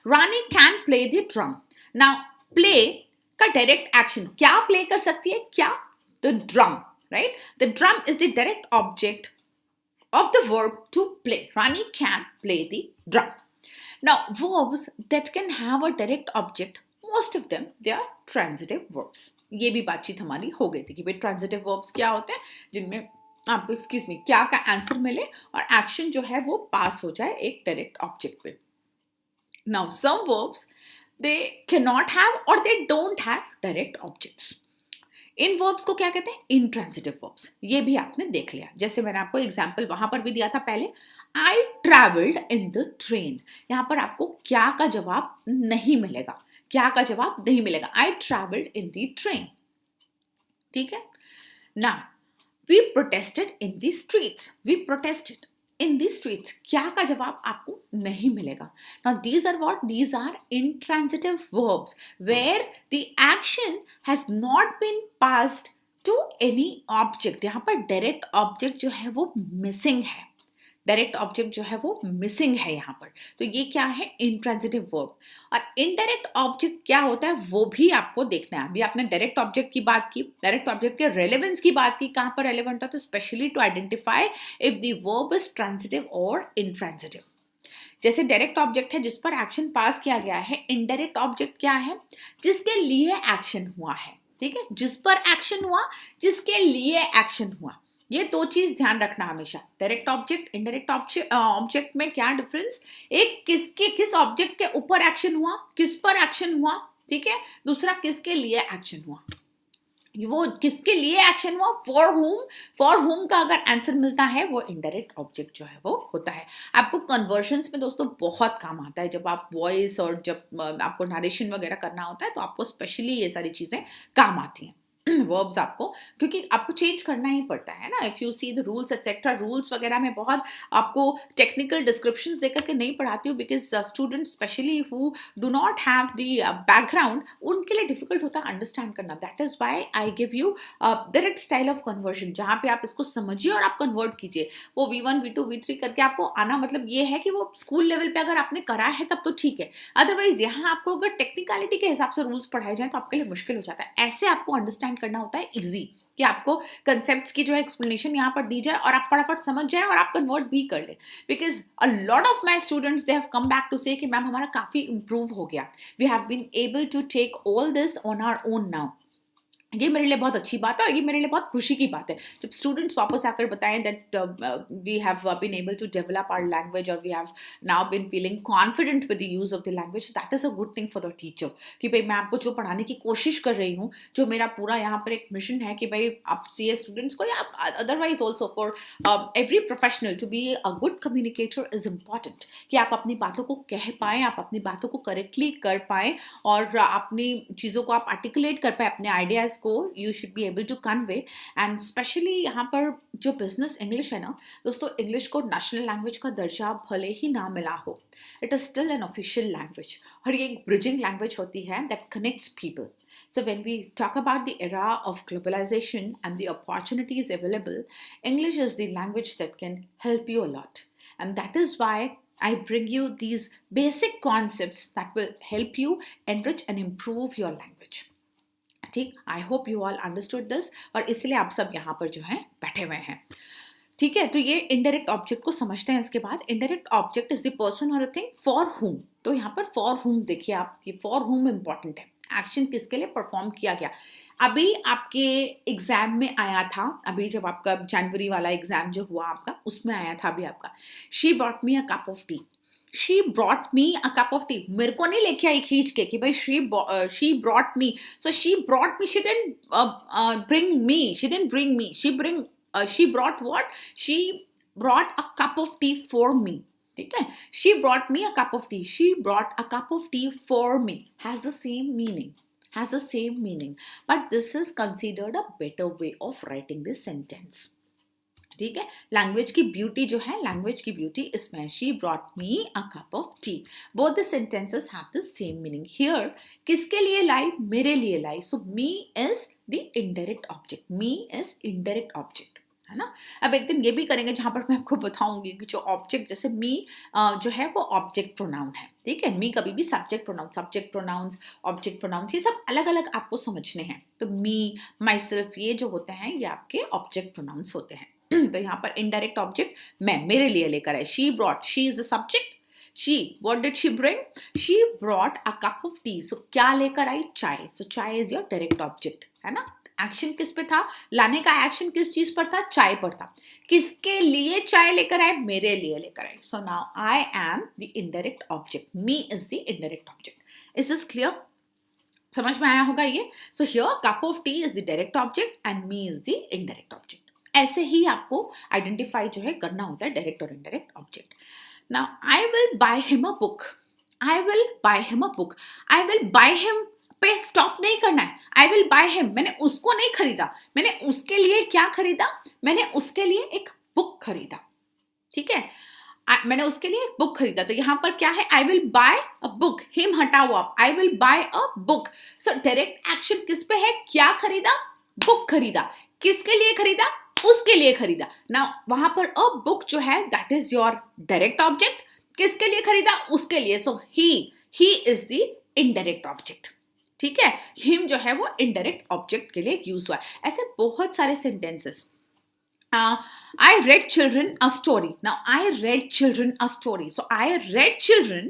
Rani can play the drum. Now play का डायरेक्ट एक्शन क्या प्ले कर सकती है? क्या? The drum, right. The drum is the direct object of the verb to play. Rani can play the drum. Now, verbs that can have a direct object, most of them, they are transitive verbs. ये भी बातचीत हमारी हो गई थी कि भाई transitive verbs क्या होते हैं, जिनमें आपको excuse me क्या का आंसर मिले और एक्शन जो है वो पास हो जाए एक डायरेक्ट ऑब्जेक्ट पे. Now, some verbs they cannot have or they don't have direct objects. In verbs को क्या कहते हैं? Intransitive verbs. ये भी आपने देख लिया. जैसे मैंने आपको एग्जांपल वहां पर भी दिया था पहले, आई ट्रैवल्ड इन द ट्रेन. यहां पर आपको क्या का जवाब नहीं मिलेगा. क्या का जवाब नहीं मिलेगा. I travelled in the train, ठीक है. Now we protested in the streets. We protested in the streets. क्या का जवाब आपको नहीं मिलेगा. Now these are what? These are intransitive verbs where the action has not been passed to any object. यहाँ पर direct object जो है वो missing है. डायरेक्ट ऑब्जेक्ट जो है वो मिसिंग है यहाँ पर. तो ये क्या है? Intransitive verb. और इनडायरेक्ट ऑब्जेक्ट क्या होता है वो भी आपको देखना है. अभी आपने डायरेक्ट ऑब्जेक्ट की बात की, डायरेक्ट ऑब्जेक्ट के रेलेवेंस की बात की. कहाँ पर रेलेवेंट है? तो specially to identify if the verb is transitive और इंट्रांजिटिव. जैसे डायरेक्ट ऑब्जेक्ट है जिस पर एक्शन पास किया गया है. इनडायरेक्ट ऑब्जेक्ट क्या है? जिसके लिए एक्शन हुआ है. ठीक है, जिस पर एक्शन हुआ, जिसके लिए एक्शन हुआ, ये दो चीज ध्यान रखना हमेशा। डायरेक्ट ऑब्जेक्ट, इनडायरेक्ट ऑब्जेक्ट में क्या डिफरेंस, एक किस ऑब्जेक्ट के ऊपर एक्शन हुआ, किस पर एक्शन हुआ, ठीक है, दूसरा किसके लिए एक्शन हुआ। वो किसके लिए एक्शन हुआ, फॉर होम का अगर आंसर मिलता है वो इनडायरेक्ट ऑब्जेक्ट जो है वो होता है। आपको कन्वर्शंस में दोस्तों बहुत काम आता है, जब आप वॉइस और जब आपको नरेशन वगैरह करना होता है तो आपको स्पेशली ये सारी चीजें काम आती हैं। वर्ब्स आपको, क्योंकि आपको चेंज करना ही पड़ता है ना। If you see the rules etcetera, rules वगैरह में बहुत आपको टेक्निकल डिस्क्रिप्शंस देकर के नहीं पढ़ाती हूँ, because students specially who do not have the background, उनके लिए डिफिकल्ट होता है अंडरस्टैंड करना। That is why I give you direct style of conversion, जहाँ पे आप इसको समझिए और आप कन्वर्ट कीजिए। वो V1 V2 V3 करके आपको आना, मतलब ये है कि वो स्कूल लेवल पे अगर आपने करा है तब तो ठीक है, अदरवाइज यहाँ आपको अगर टेक्निकलिटी के हिसाब से रूल्स पढ़ाए जाए तो आपके लिए मुश्किल हो जाता है। ऐसे आपको अंडरस्टैंड करना होता है इजी, कि आपको कंसेप्ट्स की जो है एक्सप्लेनेशन यहाँ पर दी जाए और आप फटाफट समझ जाए और आप कन्वर्ट भी कर ले। Because a lot of my students they have come back to say कि मैम हमारा काफी इंप्रूव हो गया, we have been able to take all this on our own now. ये मेरे लिए बहुत अच्छी बात है और ये मेरे लिए बहुत खुशी की बात है जब स्टूडेंट्स वापस आकर बताएं that we have been able to develop our language और we have now been feeling confident with the use of the language. That is a good thing for a teacher, कि भाई मैं आपको जो पढ़ाने की कोशिश कर रही हूँ, जो मेरा पूरा यहाँ पर एक मिशन है कि भाई आप सीए स्टूडेंट्स को या otherwise also for every professional to be a good communicator is important, कि आप अपनी बातों को कह पाएँ, आप अपनी बातों को करेक्टली कर पाएँ और अपनी चीज़ों को आप आर्टिकुलेट कर पाए, अपने आइडियाज़ को you should be able to convey. And specially यहाँ पर जो बिजनेस इंग्लिश है ना दोस्तों, इंग्लिश को नेशनल लैंग्वेज का दर्जा भले ही ना मिला हो, it is still an official language और ये एक ब्रिजिंग लैंग्वेज होती है that connects people. So when we talk about the era of globalization and the opportunities available, English is the language that can help you a lot. And that is why I bring you these basic concepts that will help you enrich and improve your language. ठीक, I hope you all understood this और इसलिए आप सब यहाँ पर जो है बैठे हुए हैं। ठीक है, तो ये इनडायरेक्ट ऑब्जेक्ट को समझते हैं। इसके बाद indirect object is the person और अ थिंग फॉर हुम। तो यहाँ पर फॉर हुम देखिए आप, ये फॉर हुम इंपॉर्टेंट है, एक्शन किसके लिए परफॉर्म किया गया। अभी आपके एग्जाम में आया था, अभी जब आपका जनवरी वाला एग्जाम जो हुआ आपका, उसमें आया था अभी आपका, she brought me a cup of T. She brought me a cup of T, मेरे को नहीं लेके आई खींच के कि भाई she brought me, so she brought me, she didn't bring me, she didn't bring me, she brought what, she brought a cup of T for me. ठीक है, she brought me a cup of T, she brought a cup of T for me has the same meaning, has the same meaning, but this is considered a better way of writing this sentence. ठीक है, language की beauty जो है, language की beauty इसमें, she brought me a cup of tea, both the sentences have the same meaning. Here किसके लिए लाई, मेरे लिए लाई, so me is the indirect object, me is indirect object, है ना। अब एक दिन ये भी करेंगे जहां पर मैं आपको बताऊंगी कि जो ऑब्जेक्ट, जैसे मी जो है वो ऑब्जेक्ट प्रोनाउन है, ठीक है, मी कभी भी सब्जेक्ट प्रोनाउंस, ऑब्जेक्ट प्रोनाउंस, ये सब अलग अलग आपको समझने हैं। तो मी, माई सेल्फ, ये जो होते हैं ये आपके ऑब्जेक्ट प्रोनाउंस होते हैं। तो यहाँ पर इनडायरेक्ट ऑब्जेक्ट मैं, मेरे लिए लेकर आए, she brought, she is the subject, she, what did she bring, she brought a cup of tea, so क्या लेकर आई, चाय, सो चाय इज योर डायरेक्ट ऑब्जेक्ट, है ना। एक्शन किस पे था, लाने का एक्शन किस चीज पर था, चाय पर था। किसके लिए चाय लेकर आए, मेरे लिए लेकर आए, so now I am the indirect object, me is the indirect object. Is this clear, समझ में आया होगा ये। So here cup of T is the direct object and me is the indirect object. ऐसे ही आपको आइडेंटिफाई जो है करना होता है डायरेक्ट और indirect object. Now I will by him a book, I will by him a book, I will by him pay stop नहीं करना है, आई विल बाय हिम, मैंने उसको नहीं खरीदा, मैंने उसके लिए क्या खरीदा, मैंने उसके लिए एक बुक खरीदा, ठीक है, मैंने उसके लिए एक बुक खरीदा। तो यहाँ पर क्या है, I will buy a book, him हटाओ आप, I will buy a book. So direct action किस पे है, क्या खरीदा, बुक खरीदा, किसके लिए खरीदा, उसके लिए खरीदा। ना वहां पर अ बुक जो है that is your direct object, किसके लिए खरीदा, उसके लिए, so he is the indirect object, ठीक है। हिम जो है वो इनडायरेक्ट ऑब्जेक्ट के लिए यूज हुआ है। ऐसे बहुत सारे sentences. I read children a story. Now I read children a story. So I read children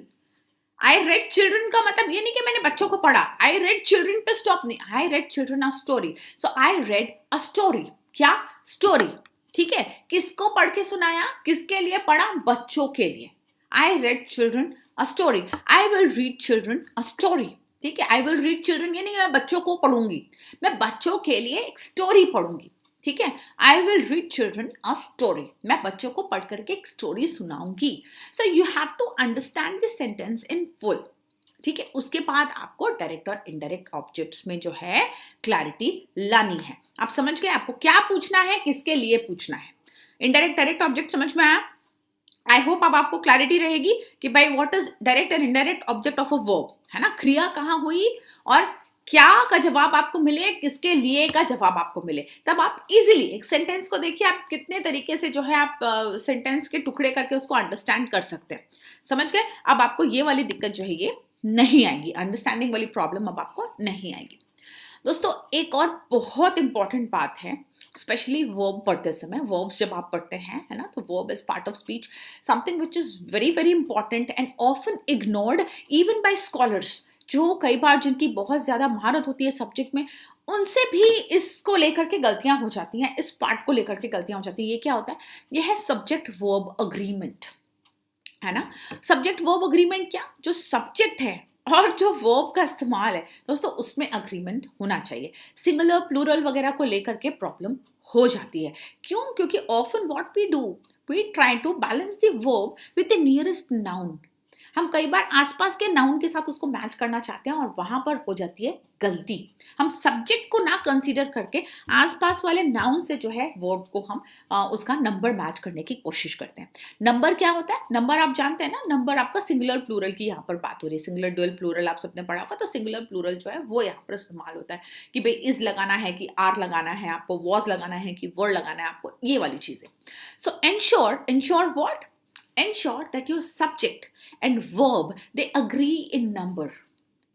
I read children का मतलब ये नहीं कि मैंने बच्चों को पढ़ा, आई रेड चिल्ड्रन पे स्टॉप नहीं, I read children a story, so I read a story, क्या, स्टोरी, ठीक है। किसको पढ़ के सुनाया, किसके लिए पढ़ा, बच्चों के लिए। I read children a story, I will read children a story, ठीक है। आई विल रीड चिल्ड्रन ये नहीं कि मैं बच्चों को पढ़ूंगी, मैं बच्चों के लिए एक स्टोरी पढ़ूंगी, ठीक है। I will read children a story, मैं बच्चों को पढ़ करके एक स्टोरी सुनाऊंगी। So you have to understand this sentence in full, ठीक है। उसके बाद आपको डायरेक्ट और इनडायरेक्ट ऑब्जेक्ट्स में जो है क्लैरिटी लानी है। आप समझ गए आपको क्या पूछना है, किसके लिए पूछना है। इनडायरेक्ट डायरेक्ट ऑब्जेक्ट समझ में आया। आई होप अब आपको क्लैरिटी रहेगी कि भाई what is direct and indirect object of a verb, है ना। क्रिया कहाँ हुई और क्या का जवाब आपको मिले, किसके लिए का जवाब आपको मिले, तब आप इजीली एक सेंटेंस को देखिए आप कितने तरीके से जो है आप सेंटेंस के टुकड़े करके उसको अंडरस्टैंड कर सकते हैं। समझ गए। अब आपको ये वाली दिक्कत जो है ये नहीं आएगी, अंडरस्टैंडिंग वाली प्रॉब्लम अब आपको नहीं आएगी। दोस्तों एक और बहुत इंपॉर्टेंट बात है, स्पेशली वर्ब पढ़ते समय, वर्ब्स जब आप पढ़ते हैं, है ना, तो verb is part of speech, something which is very very important and often ignored even bye scholars, जो कई बार जिनकी बहुत ज्यादा महारत होती है सब्जेक्ट में, उनसे भी इसको लेकर के गलतियां हो जाती हैं, इस पार्ट को लेकर के गलतियां हो जाती हैं। ये क्या होता है, ये है सब्जेक्ट वर्ब अग्रीमेंट, है ना। सब्जेक्ट वर्ब अग्रीमेंट क्या, जो सब्जेक्ट है और जो वर्ब का इस्तेमाल है दोस्तों उसमें अग्रीमेंट होना चाहिए। सिंगुलर प्लूरल वगैरह को लेकर के प्रॉब्लम हो जाती है। क्यों, क्योंकि often what we do, we try to balance the verb with the nearest noun. हम कई बार आसपास के नाउन के साथ उसको मैच करना चाहते हैं और वहां पर हो जाती है गलती। हम सब्जेक्ट को ना कंसीडर करके आसपास वाले नाउन से जो है वर्ब को हम उसका नंबर मैच करने की कोशिश करते हैं। नंबर क्या होता है, नंबर आप जानते हैं ना, नंबर आपका सिंगुलर प्लूरल की यहाँ पर बात हो रही है। सिंगुलर ड्यूअल प्लूरल आप सबने पढ़ा होगा, तो सिंगुलर प्लूरल जो है वो यहाँ पर इस्तेमाल होता है कि भाई इज लगाना है कि आर लगाना है आपको, वॉज लगाना है कि वर्ड लगाना है आपको, ये वाली चीजें। सो ensure what, ensure that your subject and verb they agree in number,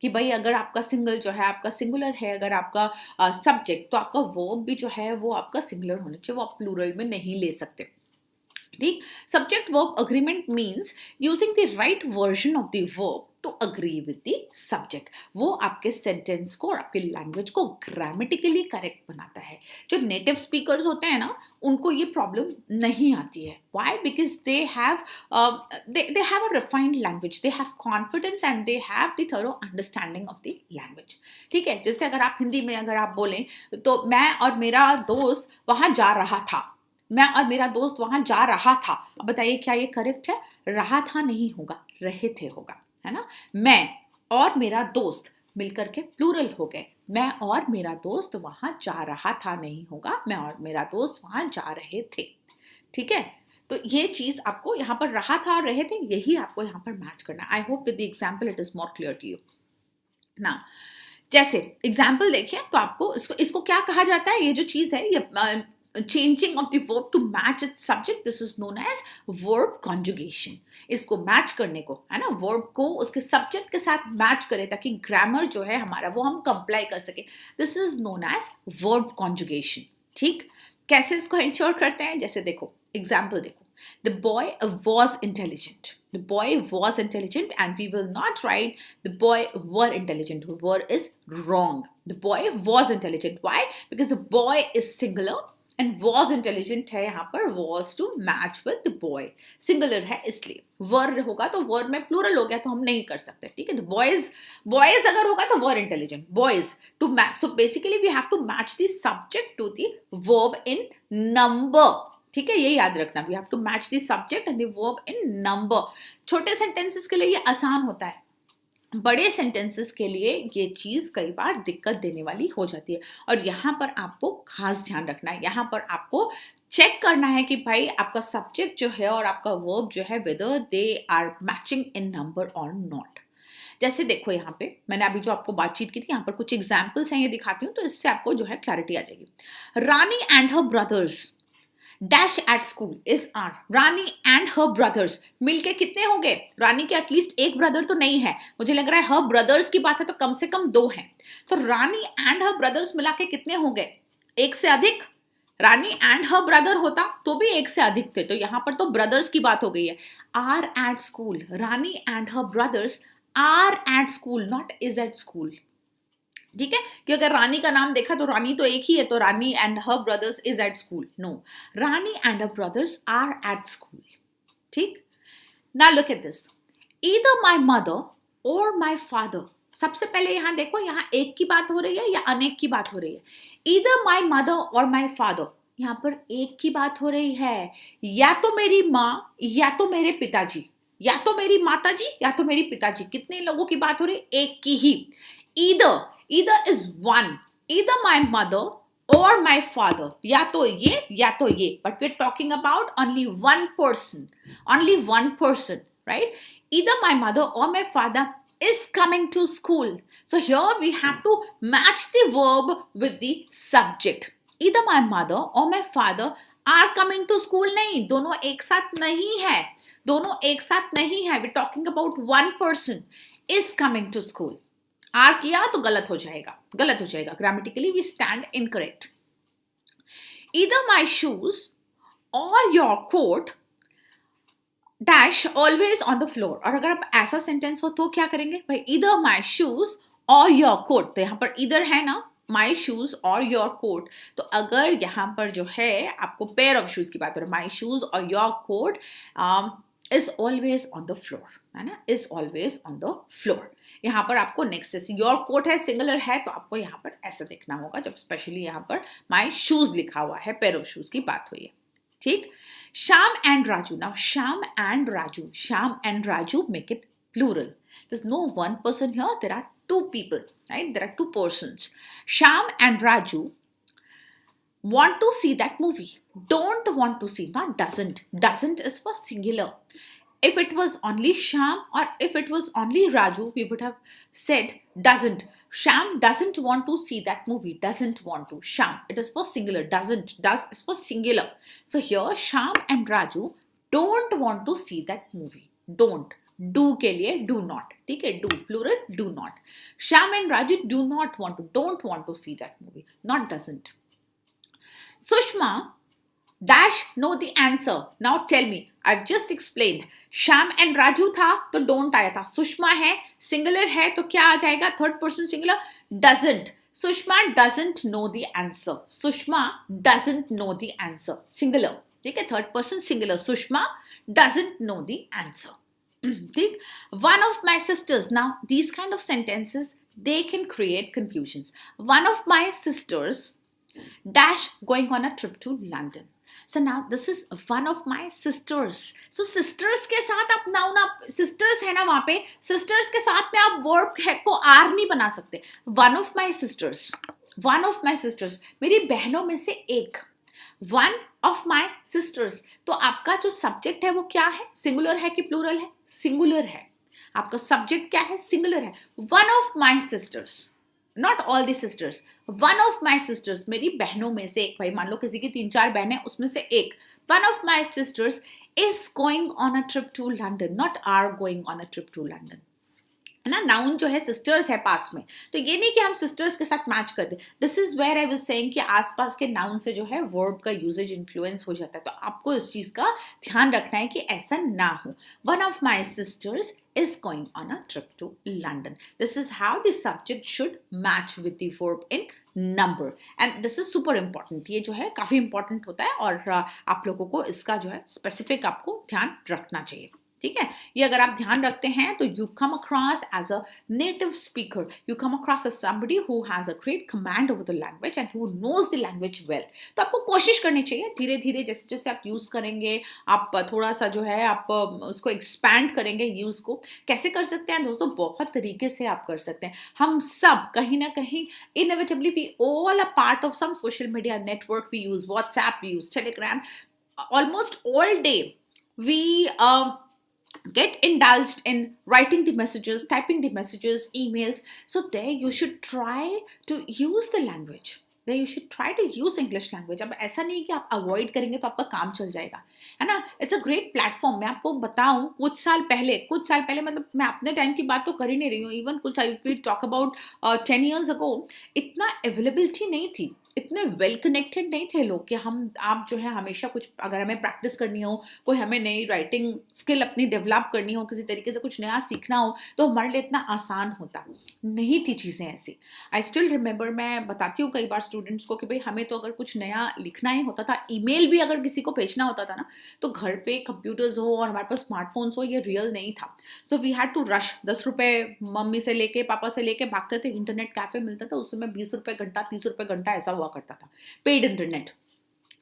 कि भाई अगर आपका सिंगल जो है आपका सिंगुलर है, अगर आपका सब्जेक्ट, तो आपका वर्ब भी जो है वो आपका सिंगुलर होना चाहिए, वो आप प्लूरल में नहीं ले सकते, ठीक। Subject verb agreement means using the right version of the verb to agree with the subject. वो आपके सेंटेंस को और आपकी लैंग्वेज को ग्रामेटिकली करेक्ट बनाता है। जो नेटिव स्पीकर्स होते हैं ना, उनको ये प्रॉब्लम नहीं आती है। Why, because they have a refined language, they have confidence and they have the thorough understanding of the language, ठीक है। जैसे अगर आप हिंदी में अगर आप बोलें तो मैं और मेरा दोस्त वहां जा रहा था, मैं और मेरा दोस्त वहां जा रहा था, अब बताइए क्या ये करेक्ट है, रहा था नहीं होगा, रहे थे होगा, है ना। मैं और मेरा दोस्त मिलकर के प्लूरल हो गए, मैं और मेरा दोस्त वहां जा रहा था नहीं होगा, मैं और मेरा दोस्त वहां जा रहे थे, ठीक है। तो ये चीज आपको यहाँ पर रहा था और रहे थे, यही आपको यहाँ पर मैच करना है। I hope with the example it is more clear to you ना। जैसे एग्जाम्पल देखिए तो आपको इसको क्या कहा जाता है, ये जो चीज है ये changing of the verb to match its subject, this is known as verb conjugation। इसको मैच करने को, है ना, verb को उसके सब्जेक्ट के साथ मैच करें ताकि ग्रामर जो है हमारा वो हम कंप्लाई कर सके, this is known as verb conjugation, ठीक। कैसे इसको इंश्योर करते हैं, जैसे देखो एग्जाम्पल देखो, the boy was intelligent, the boy was intelligent and we will not write the boy were intelligent, were is wrong, the boy was intelligent, why, because the boy is singular and was intelligent है यहाँ पर, was to match with the boy, singular है इसलिए। were होगा तो were में plural हो गया तो हम नहीं कर सकते, ठीक है। तो boys अगर होगा तो were intelligent, boys to match, so basically we have to match the subject to the verb in number, ठीक है। ये याद रखना, we have to match the subject and the verb in number। छोटे सेंटेंसेस के लिए ये आसान होता है, बड़े सेंटेंसेस के लिए ये चीज कई बार दिक्कत देने वाली हो जाती है। और यहाँ पर आपको खास ध्यान रखना है, यहाँ पर आपको चेक करना है कि भाई आपका सब्जेक्ट जो है और आपका वर्ब जो है whether they are matching in number और नॉट। जैसे देखो यहाँ पे मैंने अभी जो आपको बातचीत की थी, यहाँ पर कुछ एग्जाम्पल्स हैं, ये दिखाती हूँ तो इससे आपको जो है क्लैरिटी आ जाएगी। Rani and her brothers dash at school is are, Rani and her brothers मिलके कितने हो गए, रानी के एटलीस्ट एक ब्रदर तो नहीं है, मुझे लग रहा है हर ब्रदर्स की बात है तो कम से कम 2 हैं, तो रानी एंड हर ब्रदर्स मिला के कितने हो गए, एक से अधिक। रानी एंड हर ब्रदर होता तो भी एक से अधिक थे, तो यहाँ पर तो ब्रदर्स की बात हो गई है। Are at school, Rani and her brothers are at school, not is at school. ठीक है, कि अगर रानी का नाम देखा तो रानी तो एक ही है, तो Rani and her brothers is at school. No, Rani and her brothers are at school. ठीक, now look at this, either my mother or my father. सबसे पहले यहां देखो, यहां एक की बात हो रही है या अनेक की बात हो रही है? Either my mother or my father, यहां पर एक की बात हो रही है। या तो मेरी माँ या तो मेरे पिताजी, या तो मेरी माताजी या तो मेरी पिताजी, कितने लोगों की बात हो रही है? एक की ही। Either, either is one, either my mother or my father, या तो ये, but we are talking about only one person, only one person, right? Either my mother or my father is coming to school. So here we have to match the verb with the subject. Either my mother or my father are coming to school. नहीं, दोनों एक साथ नहीं है, दोनों एक साथ नहीं है। We're talking about one person is coming to school. Are किया तो गलत हो जाएगा, गलत हो जाएगा, grammatically we stand incorrect. Either my shoes or your coat dash always on the floor. और अगर आप ऐसा सेंटेंस हो तो क्या करेंगे भाई? ईदर माई शूज और योर कोट, तो यहाँ पर ईदर है ना, माई शूज और योर कोट, तो अगर यहाँ पर जो है आपको पेयर ऑफ शूज की बात हो रही है, माई शूज और your coat is always on the floor, है ना, is always on the floor. यहाँ पर आपको नेक्स्ट जैसे योर कोट है, सिंगुलर है, तो आपको यहाँ पर ऐसा देखना होगा जब स्पेशली यहाँ पर माई शूज लिखा हुआ है, पेयर ऑफ शूज की बात हुई है। ठीक, Sham and Raju. Now, Sham and Raju. Sham and Raju make it plural. There's no one person here. There are two people, right? There are two persons. Sham and Raju want to see that movie. Don't want to see, not doesn't. Doesn't is for singular. If it was only Sham or if it was only Raju, we would have said doesn't. Sham doesn't want to see that movie. Doesn't want to. Sham. It is for singular. Doesn't. Does is for singular. So here Sham and Raju don't want to see that movie. Don't. Do के लिए do not. ठीक है? Do. Plural. Do not. Sham and Raju do not want to. Don't want to see that movie. Not doesn't. Sushma dash know the answer. Now tell me. I've just explained. Shyam and Raju था तो don't आया था। सुषमा है, singular है, तो क्या आ जाएगा? Third person singular, doesn't. Sushma doesn't know the answer. Sushma doesn't know the answer, singular. ठीक है, third person singular, Sushma doesn't know the answer. ठीक, one of my sisters. Now these kind of sentences they can create confusions. One of my sisters dash going on a trip to London. So now this is one of my sisters. So sisters के साथ आप noun, आप sisters है ना वहाँ पे, sisters के साथ में आप verb है को आर नहीं बना सकते। One of my sisters, one of my sisters, मेरी बहनों में से एक। One of my sisters, तो आपका जो subject है वो क्या है? सिंगुलर है कि प्लूरल है? सिंगुलर है। आपका सब्जेक्ट क्या है? सिंगुलर है। One of my sisters, not all the sisters, one of my sisters, मेरी बहनों में से एक। भाई मान लो किसी की 3-4 बहनें, उसमें से एक। One of my sisters is going on a trip to London, not are going on a trip to London, है ना। नाउन जो है सिस्टर्स है पास में, तो ये नहीं कि हम सिस्टर्स के साथ मैच कर दे। This is where I was saying कि आसपास के नाउन से जो है वर्ब का यूजेज इन्फ्लुएंस हो जाता है, तो आपको इस चीज का ध्यान रखना है कि ऐसा ना हो। One of my sisters is going on a trip to London. This is how the subject should match with the verb in number, and this is super important. ये जो है काफी important होता है, और आप लोगों को इसका जो है स्पेसिफिक आपको ध्यान रखना चाहिए। ठीक है, ये अगर आप ध्यान रखते हैं तो you come across as a native speaker, you come across as somebody who has a great command over the language and who knows the language well. तो आपको कोशिश करनी चाहिए धीरे धीरे, जैसे जैसे आप यूज करेंगे, आप थोड़ा सा जो है आप उसको एक्सपैंड करेंगे यूज को। कैसे कर सकते हैं दोस्तों? बहुत तरीके से आप कर सकते हैं। हम सब कहीं ना कहीं inevitably we all are part of some social media network. We use WhatsApp, we use Telegram, almost all day we get indulged in writing the messages, typing the messages, emails. So there you should try to use the language. There you should try to use English language. अब ऐसा नहीं कि आप avoid करेंगे तो आपका काम चल जाएगा, है ना। It's a great platform. मैं आपको बताऊं, कुछ साल पहले मतलब मैं अपने टाइम की बात तो कर ही नहीं रही हूँ, इवन कुछ we talk about 10 years ago, इतना अवेलेबिलिटी नहीं थी। इतने वेल कनेक्टेड नहीं थे लोग कि आप जो है हमेशा कुछ, अगर हमें प्रैक्टिस करनी हो, कोई हमें नई राइटिंग स्किल अपनी डेवलप करनी हो, किसी तरीके से कुछ नया सीखना हो, तो हमारे लिए इतना आसान होता नहीं थी चीज़ें ऐसी। आई स्टिल रिमेंबर, मैं बताती हूँ कई बार स्टूडेंट्स को कि भाई हमें तो अगर कुछ नया लिखना ही होता था, ईमेल भी अगर किसी को भेजना होता था ना, तो घर पे कंप्यूटर्स हो और हमारे पास स्मार्टफोन्स हो, ये रियल नहीं था। So we had to rush, 10 रुपये मम्मी से लेके पापा से लेके भागते थे, इंटरनेट कैफे मिलता था उस समय, 20 रुपये घंटा, 30 रुपये घंटा ऐसा हुआ करता था, पेड इंटरनेट।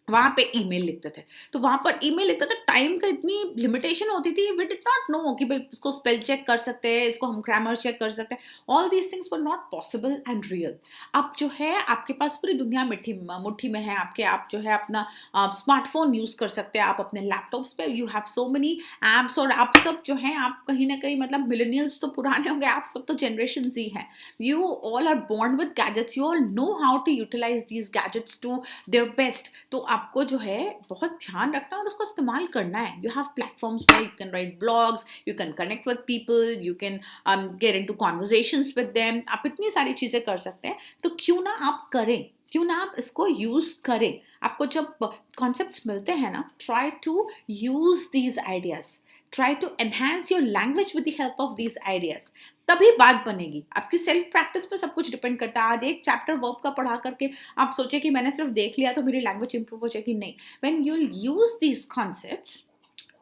वहाँ पे ईमेल लिखते थे, तो वहाँ पर ईमेल लिखते थे, टाइम का इतनी लिमिटेशन होती थी, वी डिड नॉट नो कि भाई इसको स्पेल चेक कर सकते हैं, इसको हम ग्रामर चेक कर सकते हैं, all these things were not possible and real. अब जो है आपके पास पूरी दुनिया मुट्ठी में है आपके, आप जो है अपना स्मार्टफोन यूज़ कर सकते हैं, आप अपने लैपटॉप्स पे you have so many apps, और आप सब जो है, आप कहीं ना कहीं मतलब मिलेनियल्स तो पुराने होंगे, आप सब तो जनरेशन जी हैं, you all are born with gadgets, you all know how to utilise these gadgets to their best. तो आपको जो है बहुत ध्यान रखना और उसको इस्तेमाल करना है। You have platforms where you can write blogs, you can connect with people, you can get into conversations with them, आप इतनी सारी चीज़ें कर सकते हैं, तो क्यों ना आप करें, क्यों ना आप इसको यूज़ करें। आपको जब कॉन्सेप्ट्स मिलते हैं ना, try to use these ideas, try to enhance your language with the help of these ideas, तभी बात बनेगी। आपकी सेल्फ प्रैक्टिस पे सब कुछ डिपेंड करता है। आज एक चैप्टर वर्ब का पढ़ा करके आप सोचे कि मैंने सिर्फ देख लिया तो मेरी लैंग्वेज इंप्रूव हो जाएगी, नहीं। When you will use these concepts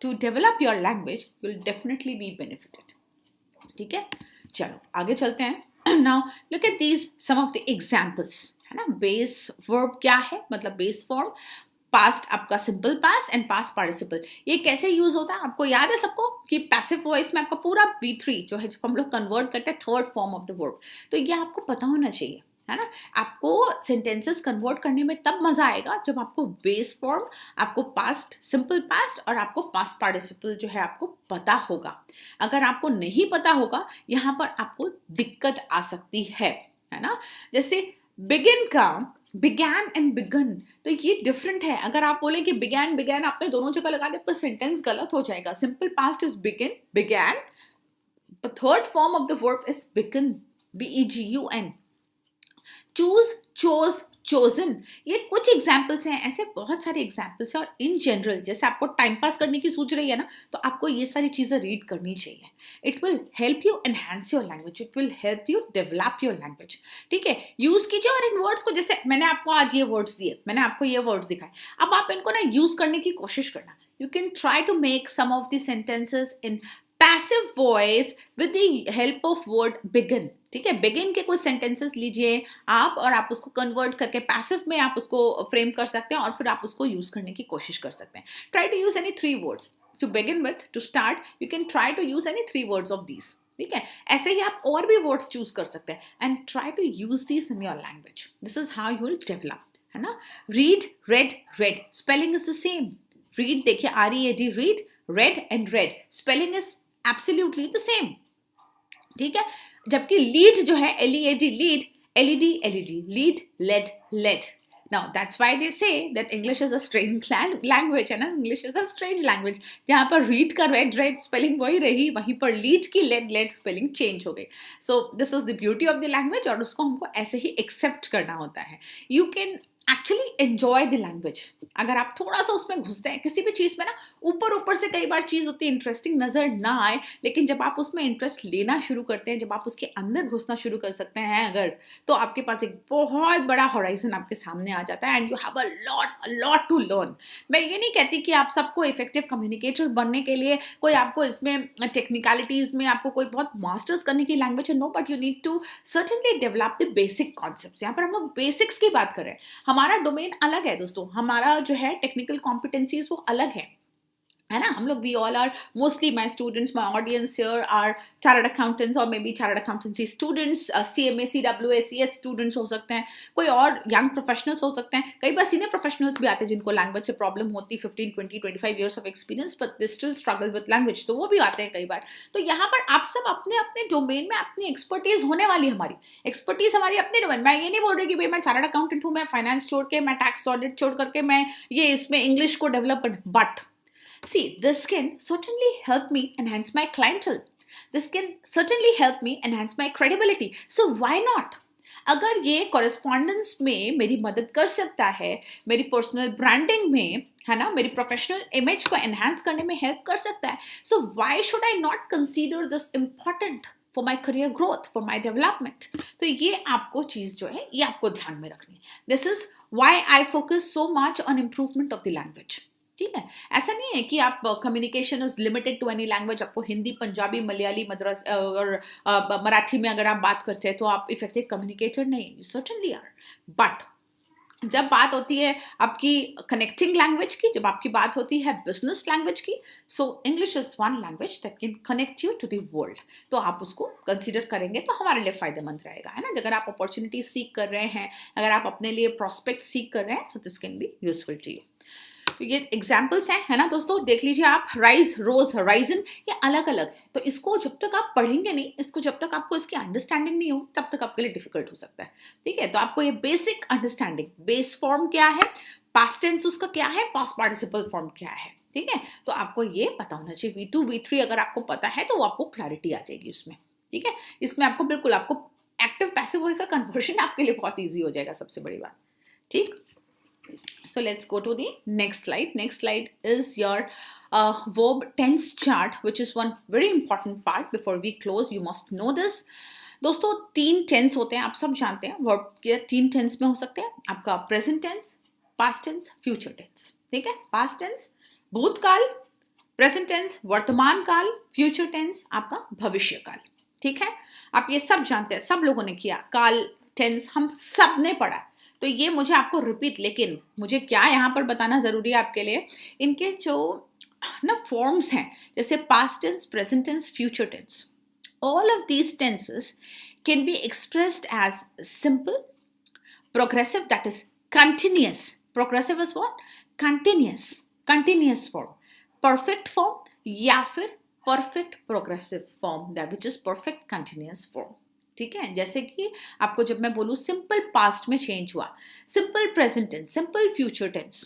to develop your language, you will definitely be benefited. ठीक है, चलो आगे चलते हैं। Now look at these some of the examples, है ना। बेस वर्ब क्या है, मतलब बेस फॉर्म, पास्ट आपका simple past and past participle. ये कैसे यूज होता है आपको याद है सबको, कि पैसिव वॉइस में आपका पूरा B3 जो है, जब हम लोग कन्वर्ट करते हैं third form of the verb, तो ये आपको पता होना चाहिए, है ना। आपको सेंटेंसेस कन्वर्ट करने में तब मजा आएगा जब आपको बेस फॉर्म, आपको पास्ट सिंपल पास्ट और आपको पास्ट पार्टिसिपल जो है आपको पता होगा। अगर आपको नहीं पता होगा, यहाँ पर आपको दिक्कत आ सकती है ना। जैसे बिगिन का बिगैन एंड बिगन, तो ये डिफरेंट है। अगर आप बोले कि बिगैन बिगैन आपने दोनों जगह लगा दिया, पर सेंटेंस गलत हो जाएगा। Simple past is begin began, third form of the verb is begin, BEGUN। Choose chose chosen, ये कुछ एग्जाम्पल्स हैं, ऐसे बहुत सारे एग्जाम्पल्स हैं। और इन जनरल जैसे आपको टाइम पास करने की सोच रही है ना, तो आपको ये सारी चीज़ें रीड करनी चाहिए। It will help you enhance your language, it will help you develop your language. ठीक है, यूज कीजिए। और इन वर्ड्स को, जैसे मैंने आपको आज ये वर्ड्स दिए, मैंने आपको ये वर्ड्स दिखाए, अब आप इनको ना यूज करने की कोशिश करना। You can try to make some of the sentences in passive voice with the help of word begin. ठीक है, बिगिन के कुछ सेंटेंसेस लीजिए आप, और आप उसको कन्वर्ट करके पैसिव में आप उसको फ्रेम कर सकते हैं, और फिर आप उसको यूज करने की कोशिश कर सकते हैं। Try to use any 3 words to begin with, to start you can try to use any 3 words of these. ठीक है, ऐसे ही आप और भी वर्ड्स चूज कर सकते हैं, and try to use this in your language. This is how you will develop, है ना। Read, read, read, spelling is the same. Read देखिए, READ, read, read and read, spelling is absolutely the same. ठीक है, जबकि lead जो है, LEAD, lead, LED, LED, lead, led, led. Now that's why they say that English is a strange language, है ना। English is a strange language, जहाँ पर read का रेड रेड स्पेलिंग वही रही, वहीं पर लीड की लेड लेड स्पेलिंग चेंज हो गई। सो this is the beauty of the language, और उसको हमको ऐसे ही एक्सेप्ट करना होता है। You can actually enjoy the language अगर आप थोड़ा सा उसमें घुसते हैं। किसी भी चीज़ में ना, ऊपर ऊपर से कई बार चीज़ होती है इंटरेस्टिंग नज़र ना आए, लेकिन जब आप उसमें इंटरेस्ट लेना शुरू करते हैं, जब आप उसके अंदर घुसना शुरू कर सकते हैं अगर, तो आपके पास एक बहुत बड़ा हॉराइजन आपके सामने आ जाता है, and you have a lot to learn. मैं ये नहीं कहती कि आप सबको इफेक्टिव कम्युनिकेटर बनने के लिए कोई आपको इसमें टेक्निकलिटीज़ में आपको कोई बहुत मास्टर्स करने की लैंग्वेज है, no, but you need to certainly develop the basic concepts. यहाँ पर हम लोग बेसिक्स की बात कर रहे हैं। हमारा डोमेन अलग है दोस्तों, हमारा जो है टेक्निकल कॉम्पिटेंसीज वो अलग है ना। हम लोग, we all are, mostly my students, my audience here are chartered accountants or maybe chartered accountancy students, CMA CWA CS students हो सकते हैं, कोई और यंग प्रोफेशनल्स हो सकते हैं, कई बार सीनियर प्रोफेशनल्स भी आते हैं जिनको लैंग्वेज से प्रॉब्लम होती है, 15 20 25 years of experience, but they still struggle with language, तो वो भी आते हैं कई बार। तो यहाँ पर आप सब अपने अपने डोमेन में अपनी एक्सपर्टीज होने वाली, हमारी एक्सपर्टीज हमारी अपने डोमेन। मैं ये नहीं बोल रही कि भाई मैं चार्टर्ड अकाउंटेंट हूँ, मैं फाइनेंस छोड़ के, मैं टैक्स ऑडिट छोड़ करके मैं ये इसमें इंग्लिश को डेवलप कर, but see, this can certainly help me enhance my clientele. This can certainly help me enhance my credibility. So why not? अगर ये कॉरेस्पॉन्डेंस में मेरी मदद कर सकता है, मेरी पर्सनल ब्रांडिंग में, है ना, मेरी प्रोफेशनल इमेज को एनहांस करने में हेल्प कर सकता है, so why should I not consider this important for my career growth, for my development. तो ये आपको चीज जो है ये आपको ध्यान में रखनी है। This is why I focus so much on improvement of the language. ठीक है, ऐसा नहीं है कि आप communication is limited to any language, आपको हिंदी, पंजाबी, मलयाली, मद्रास और मराठी में अगर आप बात करते हैं तो आप इफेक्टिव कम्युनिकेटर नहीं, यू सर्टेनली आर। बट जब बात होती है आपकी कनेक्टिंग लैंग्वेज की, जब आपकी बात होती है बिजनेस लैंग्वेज की, so English is one language that can connect you to the world. तो आप उसको कंसीडर करेंगे तो हमारे लिए फायदेमंद रहेगा, है ना। अगर आप अपॉर्चुनिटी सीख कर रहे हैं, अगर आप अपने लिए प्रॉस्पेक्ट सीख कर रहे हैं, so this can be useful to you. तो ये एग्जाम्पल्स हैं, है ना दोस्तों, देख लीजिए आप। राइज, रोज, हराइजन, ये अलग अलग है। तो इसको जब तक आप पढ़ेंगे नहीं, इसको जब तक आपको इसकी अंडरस्टैंडिंग नहीं हो, तब तक आपके लिए डिफिकल्ट हो सकता है। ठीक है, तो आपको ये बेसिक अंडरस्टैंडिंग, बेस फॉर्म क्या है, पास्ट टेंस उसका क्या है, पास्ट पार्टिसिपल फॉर्म क्या है, ठीक है, तो आपको ये पता होना चाहिए। V2 V3 अगर आपको पता है तो आपको क्लैरिटी आ जाएगी उसमें। ठीक है, इसमें आपको बिल्कुल आपको एक्टिव पैसिव वॉइस का कन्वर्जन आपके लिए बहुत ईजी हो जाएगा, सबसे बड़ी बात। ठीक, so let's go to the next slide. Next slide is your verb tense chart, which is one very important part. Before we close, you must know this. दोस्तों 3 टेंस होते हैं, आप सब जानते हैं। वर्ब के 3 टेंस में हो सकते हैं, आपका present tense, past tense, future tense. ठीक है, पास्ट टेंस भूतकाल, प्रेजेंट टेंस वर्तमान काल, फ्यूचर टेंस आपका भविष्य काल। ठीक है, आप ये सब जानते हैं, सब लोगों ने किया, काल टेंस हम सब ने पढ़ा। तो ये मुझे आपको रिपीट, लेकिन मुझे क्या यहाँ पर बताना जरूरी है आपके लिए, इनके जो ना फॉर्म्स हैं, जैसे past tense, present tense, future tense, all of these tenses can be expressed as simple, progressive that is continuous, progressive is what, continuous, continuous form, perfect form, या फिर perfect progressive form that which is perfect continuous form. ठीक है, जैसे कि आपको जब मैं बोलूँ सिंपल पास्ट में चेंज हुआ, simple present tense, simple future tense,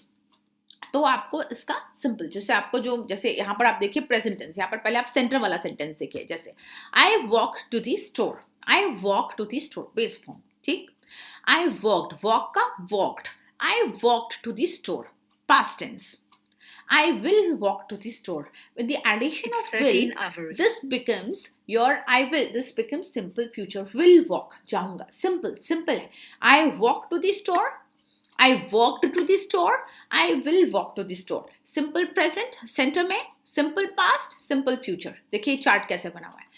तो आपको इसका सिंपल, जैसे आपको जो, जैसे यहाँ पर आप देखिए प्रेजेंट टेंस, यहाँ पर पहले आप सेंटर वाला सेंटेंस देखिए, जैसे I walk to the store, I walk to the store, base form. ठीक, आई वॉकड, वॉक का walked, I walked to the store, past tense. I will walk to the store. With the addition of will, this becomes your I will. This becomes simple future. Will walk. जाऊंगा. Simple. Simple है. I walk to the store. I walked to the store. I will walk to the store. Simple present. Center में. Simple past. Simple future. देखिए chart कैसे बना हुआ है।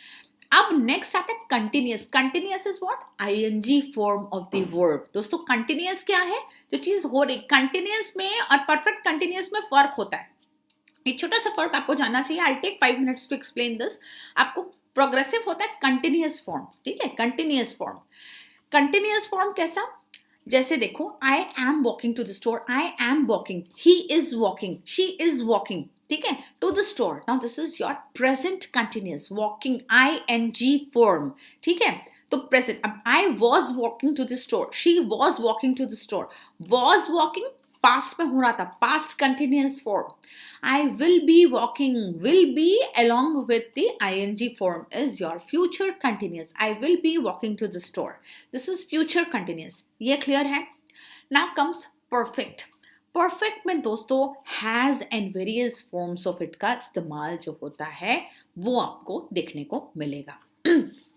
अब next आता है continuous. Continuous is what, I N G form of the verb. दोस्तों कंटिन्यूअस क्या है, जो चीज हो रही, कंटिन्यूअस में और परफेक्ट कंटिन्यूअस में फर्क होता है। एक छोटा सा फर्क आपको जानना चाहिए। I take 5 minutes to explain this. आपको प्रोग्रेसिव होता है कंटिन्यूअस फॉर्म, ठीक है, कंटिन्यूअस फॉर्म। कंटिन्यूअस फॉर्म कैसा, जैसे देखो, I am walking to the store, I am walking, he is walking, she is walking, ठीक है, to the store. Now this is your present continuous walking, ING form, ठीक है। तो present, अब I was walking to the store, she was walking to the store, was walking past में हो रहा था, past continuous form. I will be walking, will be along with the ing form is your future continuous. I will be walking to the store. This is future continuous. ये clear है? Now comes perfect. Perfect में दोस्तों has and various forms of it का इस्तेमाल जो होता है वो आपको देखने को मिलेगा।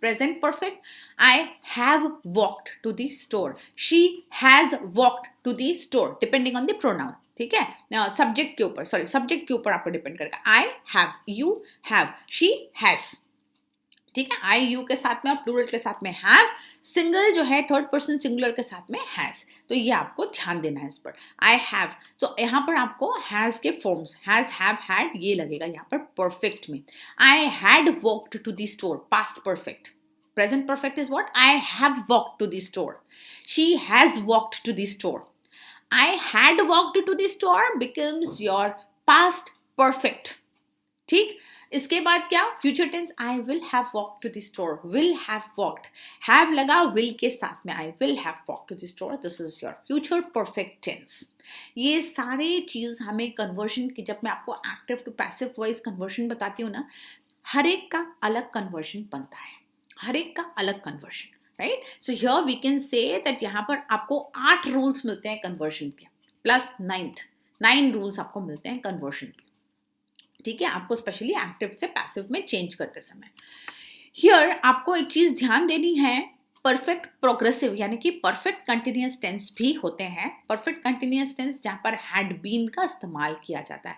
Present perfect, I have walked to the store. She has walked to the store, depending on the pronoun. ठीक है, सब्जेक्ट के ऊपर, सॉरी सब्जेक्ट के ऊपर आपको डिपेंड करेगा। I have, you have, she has, ठीक है, आई यू के साथ में और प्लूरल के साथ में हैव, सिंगल जो है थर्ड पर्सन सिंगुलर के साथ में हैज। तो ये आपको ध्यान देना है इस पर। आई हैव, तो यहाँ पर आपको हैज के फॉर्म्स हैज, हैव, हैड ये लगेगा यहाँ पर परफेक्ट में। I had walked to the store, past perfect. Present perfect is what, I have walked to the store, she has walked to the store. I had walked to the store becomes your past perfect. ठीक, इसके बाद क्या, future tense, I will have walked to the store, will have walked, have लगा will के साथ में, I will have walked to the store. This is your future perfect tense. ये सारे चीज हमें कन्वर्जन की, जब मैं आपको active to passive voice conversion बताती हूँ ना, हर एक का अलग कन्वर्जन बनता है, हर एक का अलग conversion. Right. So here we can say that यहाँ पर आपको 8 रूल्स मिलते हैं कन्वर्शन के, प्लस 9 रूल्स आपको मिलते हैं कन्वर्शन के. ठीक है, आपको स्पेशली एक्टिव से पैसिव में चेंज करते समय. हियर आपको एक चीज ध्यान देनी है, परफेक्ट प्रोग्रेसिव यानी कि परफेक्ट कंटिन्यूअस टेंस भी होते हैं. परफेक्ट कंटिन्यूअस टेंस जहां पर हैड बीन का इस्तेमाल किया जाता है.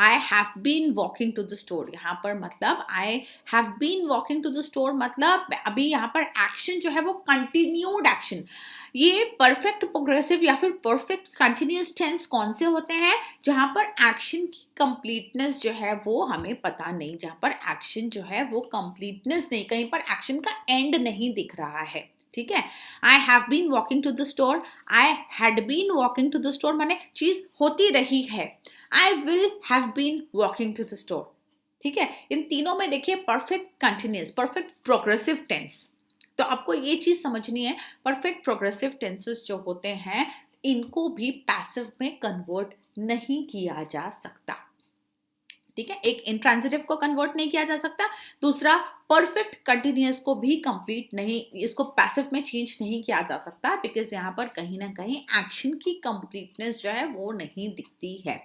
I have been walking to the store, यहाँ पर मतलब I have been walking to the store मतलब अभी यहाँ पर एक्शन जो है वो कंटिन्यूड एक्शन. ये परफेक्ट प्रोग्रेसिव या फिर परफेक्ट कंटिन्यूअस टेंस कौन से होते हैं, जहां पर एक्शन की कंप्लीटनेस जो है वो हमें पता नहीं, जहां पर एक्शन जो है वो कंप्लीटनेस नहीं, कहीं पर एक्शन का एंड नहीं दिख रहा है. ठीक है, I have been walking to the store, I had been walking to the store माने चीज होती रही है. I will have been walking to the store. ठीक है, इन तीनों में देखिए perfect continuous, perfect progressive tense. तो आपको ये चीज समझनी है, परफेक्ट प्रोग्रेसिव टेंसेस जो होते हैं इनको भी पैसिव में कन्वर्ट नहीं किया जा सकता. ठीक है, एक इंट्रांजिटिव को कन्वर्ट नहीं किया जा सकता, दूसरा परफेक्ट कंटिन्यूअस को भी कंप्लीट नहीं, इसको पैसिव में चेंज नहीं किया जा सकता, बिकॉज यहाँ पर कहीं ना कहीं एक्शन की कंप्लीटनेस जो है वो नहीं दिखती है.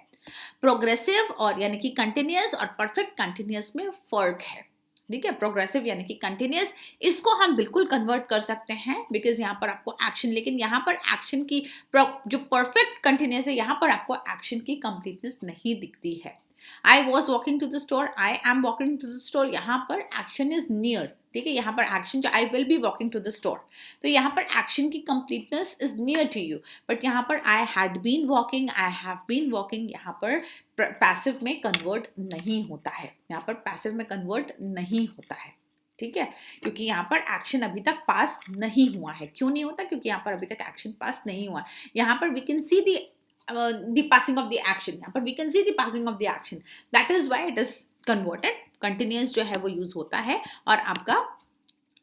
प्रोग्रेसिव और यानी कि कंटिन्यूअस और परफेक्ट कंटिन्यूअस में फर्क है. ठीक है, प्रोग्रेसिव यानी कि कंटिन्यूअस, इसको हम बिल्कुल कन्वर्ट कर सकते हैं बिकॉज यहाँ पर आपको एक्शन, लेकिन यहाँ पर एक्शन की जो परफेक्ट कंटिन्यूअस है यहाँ पर आपको एक्शन की कंप्लीटनेस नहीं दिखती है. I was walking to the store, I am walking to the store, यहाँ पर एक्शन इज नियर. ठीक है, यहाँ पर एक्शन जो I will be walking to the store, तो यहाँ पर एक्शन की completeness is near to you. But यहाँ पर I had been walking, I have been walking, यहाँ पर पैसिव में कन्वर्ट नहीं होता है, यहाँ पर पैसिव में कन्वर्ट नहीं होता है. ठीक है, क्योंकि यहाँ पर एक्शन अभी तक पास नहीं हुआ है. क्यों नहीं होता, क्योंकि यहाँ पर अभी तक एक्शन पास नहीं हुआ. यहाँ पर we can see the passing of the action, यहाँ पर we can see the passing of the action, that is why it is converted. continuous जो है वो यूज होता है और आपका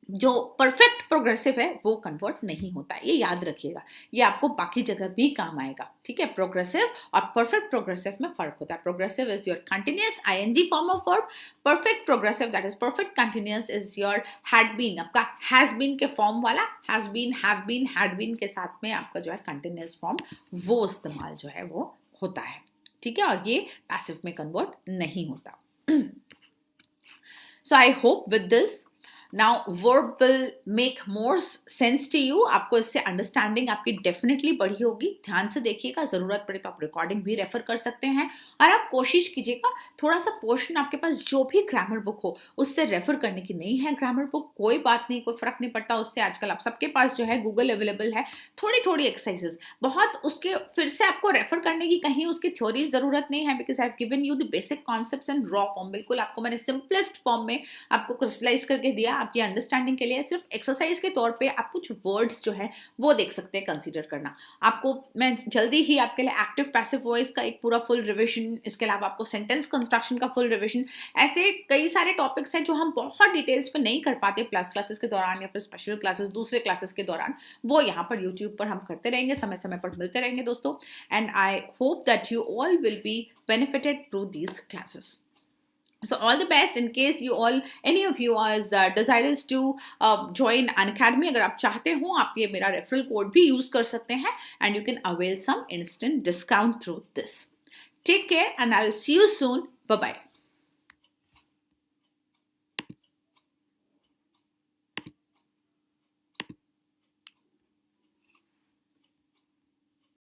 जो परफेक्ट प्रोग्रेसिव है वो कन्वर्ट नहीं होता है. ये याद रखिएगा, ये आपको बाकी जगह भी काम आएगा. ठीक है, प्रोग्रेसिव और परफेक्ट प्रोग्रेसिव में फर्क होता है. Progressive is your continuous ING form of verb, perfect progressive that is perfect continuous is your had been, आपका हैज बीन के फॉर्म वाला, has been, have been, had been के साथ में आपका जो है कंटिन्यूअस फॉर्म वो इस्तेमाल जो है वो होता है. ठीक है, और ये पैसिव में कन्वर्ट नहीं होता. So I hope with this now verb will make more sense to you. आपको इससे अंडरस्टैंडिंग आपकी डेफिनेटली बढ़ी होगी. ध्यान से देखिएगा, जरूरत पड़े तो आप रिकॉर्डिंग भी रेफर कर सकते हैं और आप कोशिश कीजिएगा थोड़ा सा पोर्शन आपके पास जो भी ग्रामर बुक हो उससे रेफर करने की. नहीं है ग्रामर बुक, कोई बात नहीं, कोई फर्क नहीं पड़ता उससे. आजकल आप सबके पास जो है गूगल अवेलेबल है. थोड़ी थोड़ी एक्सरसाइजेस बहुत उसके फिर से आपको रेफर करने की कहीं उसकी थ्योरी जरूरत नहीं है, because I have given you the basic concepts in raw form. बिल्कुल आपको मैंने सिंपलेस्ट फॉर्म में आपको क्रिस्टलाइज करके दिया आपकी अंडरस्टैंडिंग के लिए. सिर्फ एक्सरसाइज के तौर पे आप कुछ वर्ड्स जो है वो देख सकते हैं, कंसीडर करना. आपको मैं जल्दी ही आपके लिए एक्टिव पैसिव वॉइस का एक पूरा फुल रिविजन, इसके अलावा आपको सेंटेंस कंस्ट्रक्शन का फुल रिविजन, ऐसे कई सारे टॉपिक्स हैं जो हम बहुत डिटेल्स पे नहीं कर पाते प्लस क्लासेस के दौरान या फिर स्पेशल क्लासेस दूसरे क्लासेस के दौरान. वो यहाँ पर यूट्यूब पर हम करते रहेंगे, समय समय पर मिलते रहेंगे दोस्तों. And I hope that you all will be benefited through these classes. So all the best. In case you all, any of you is desirous to join Unacademy, अगर आप चाहते हो आप ये मेरा रेफरल कोड भी यूज कर सकते हैं and you can avail some instant discount through this. Take care and I'll see you soon. Bye bye.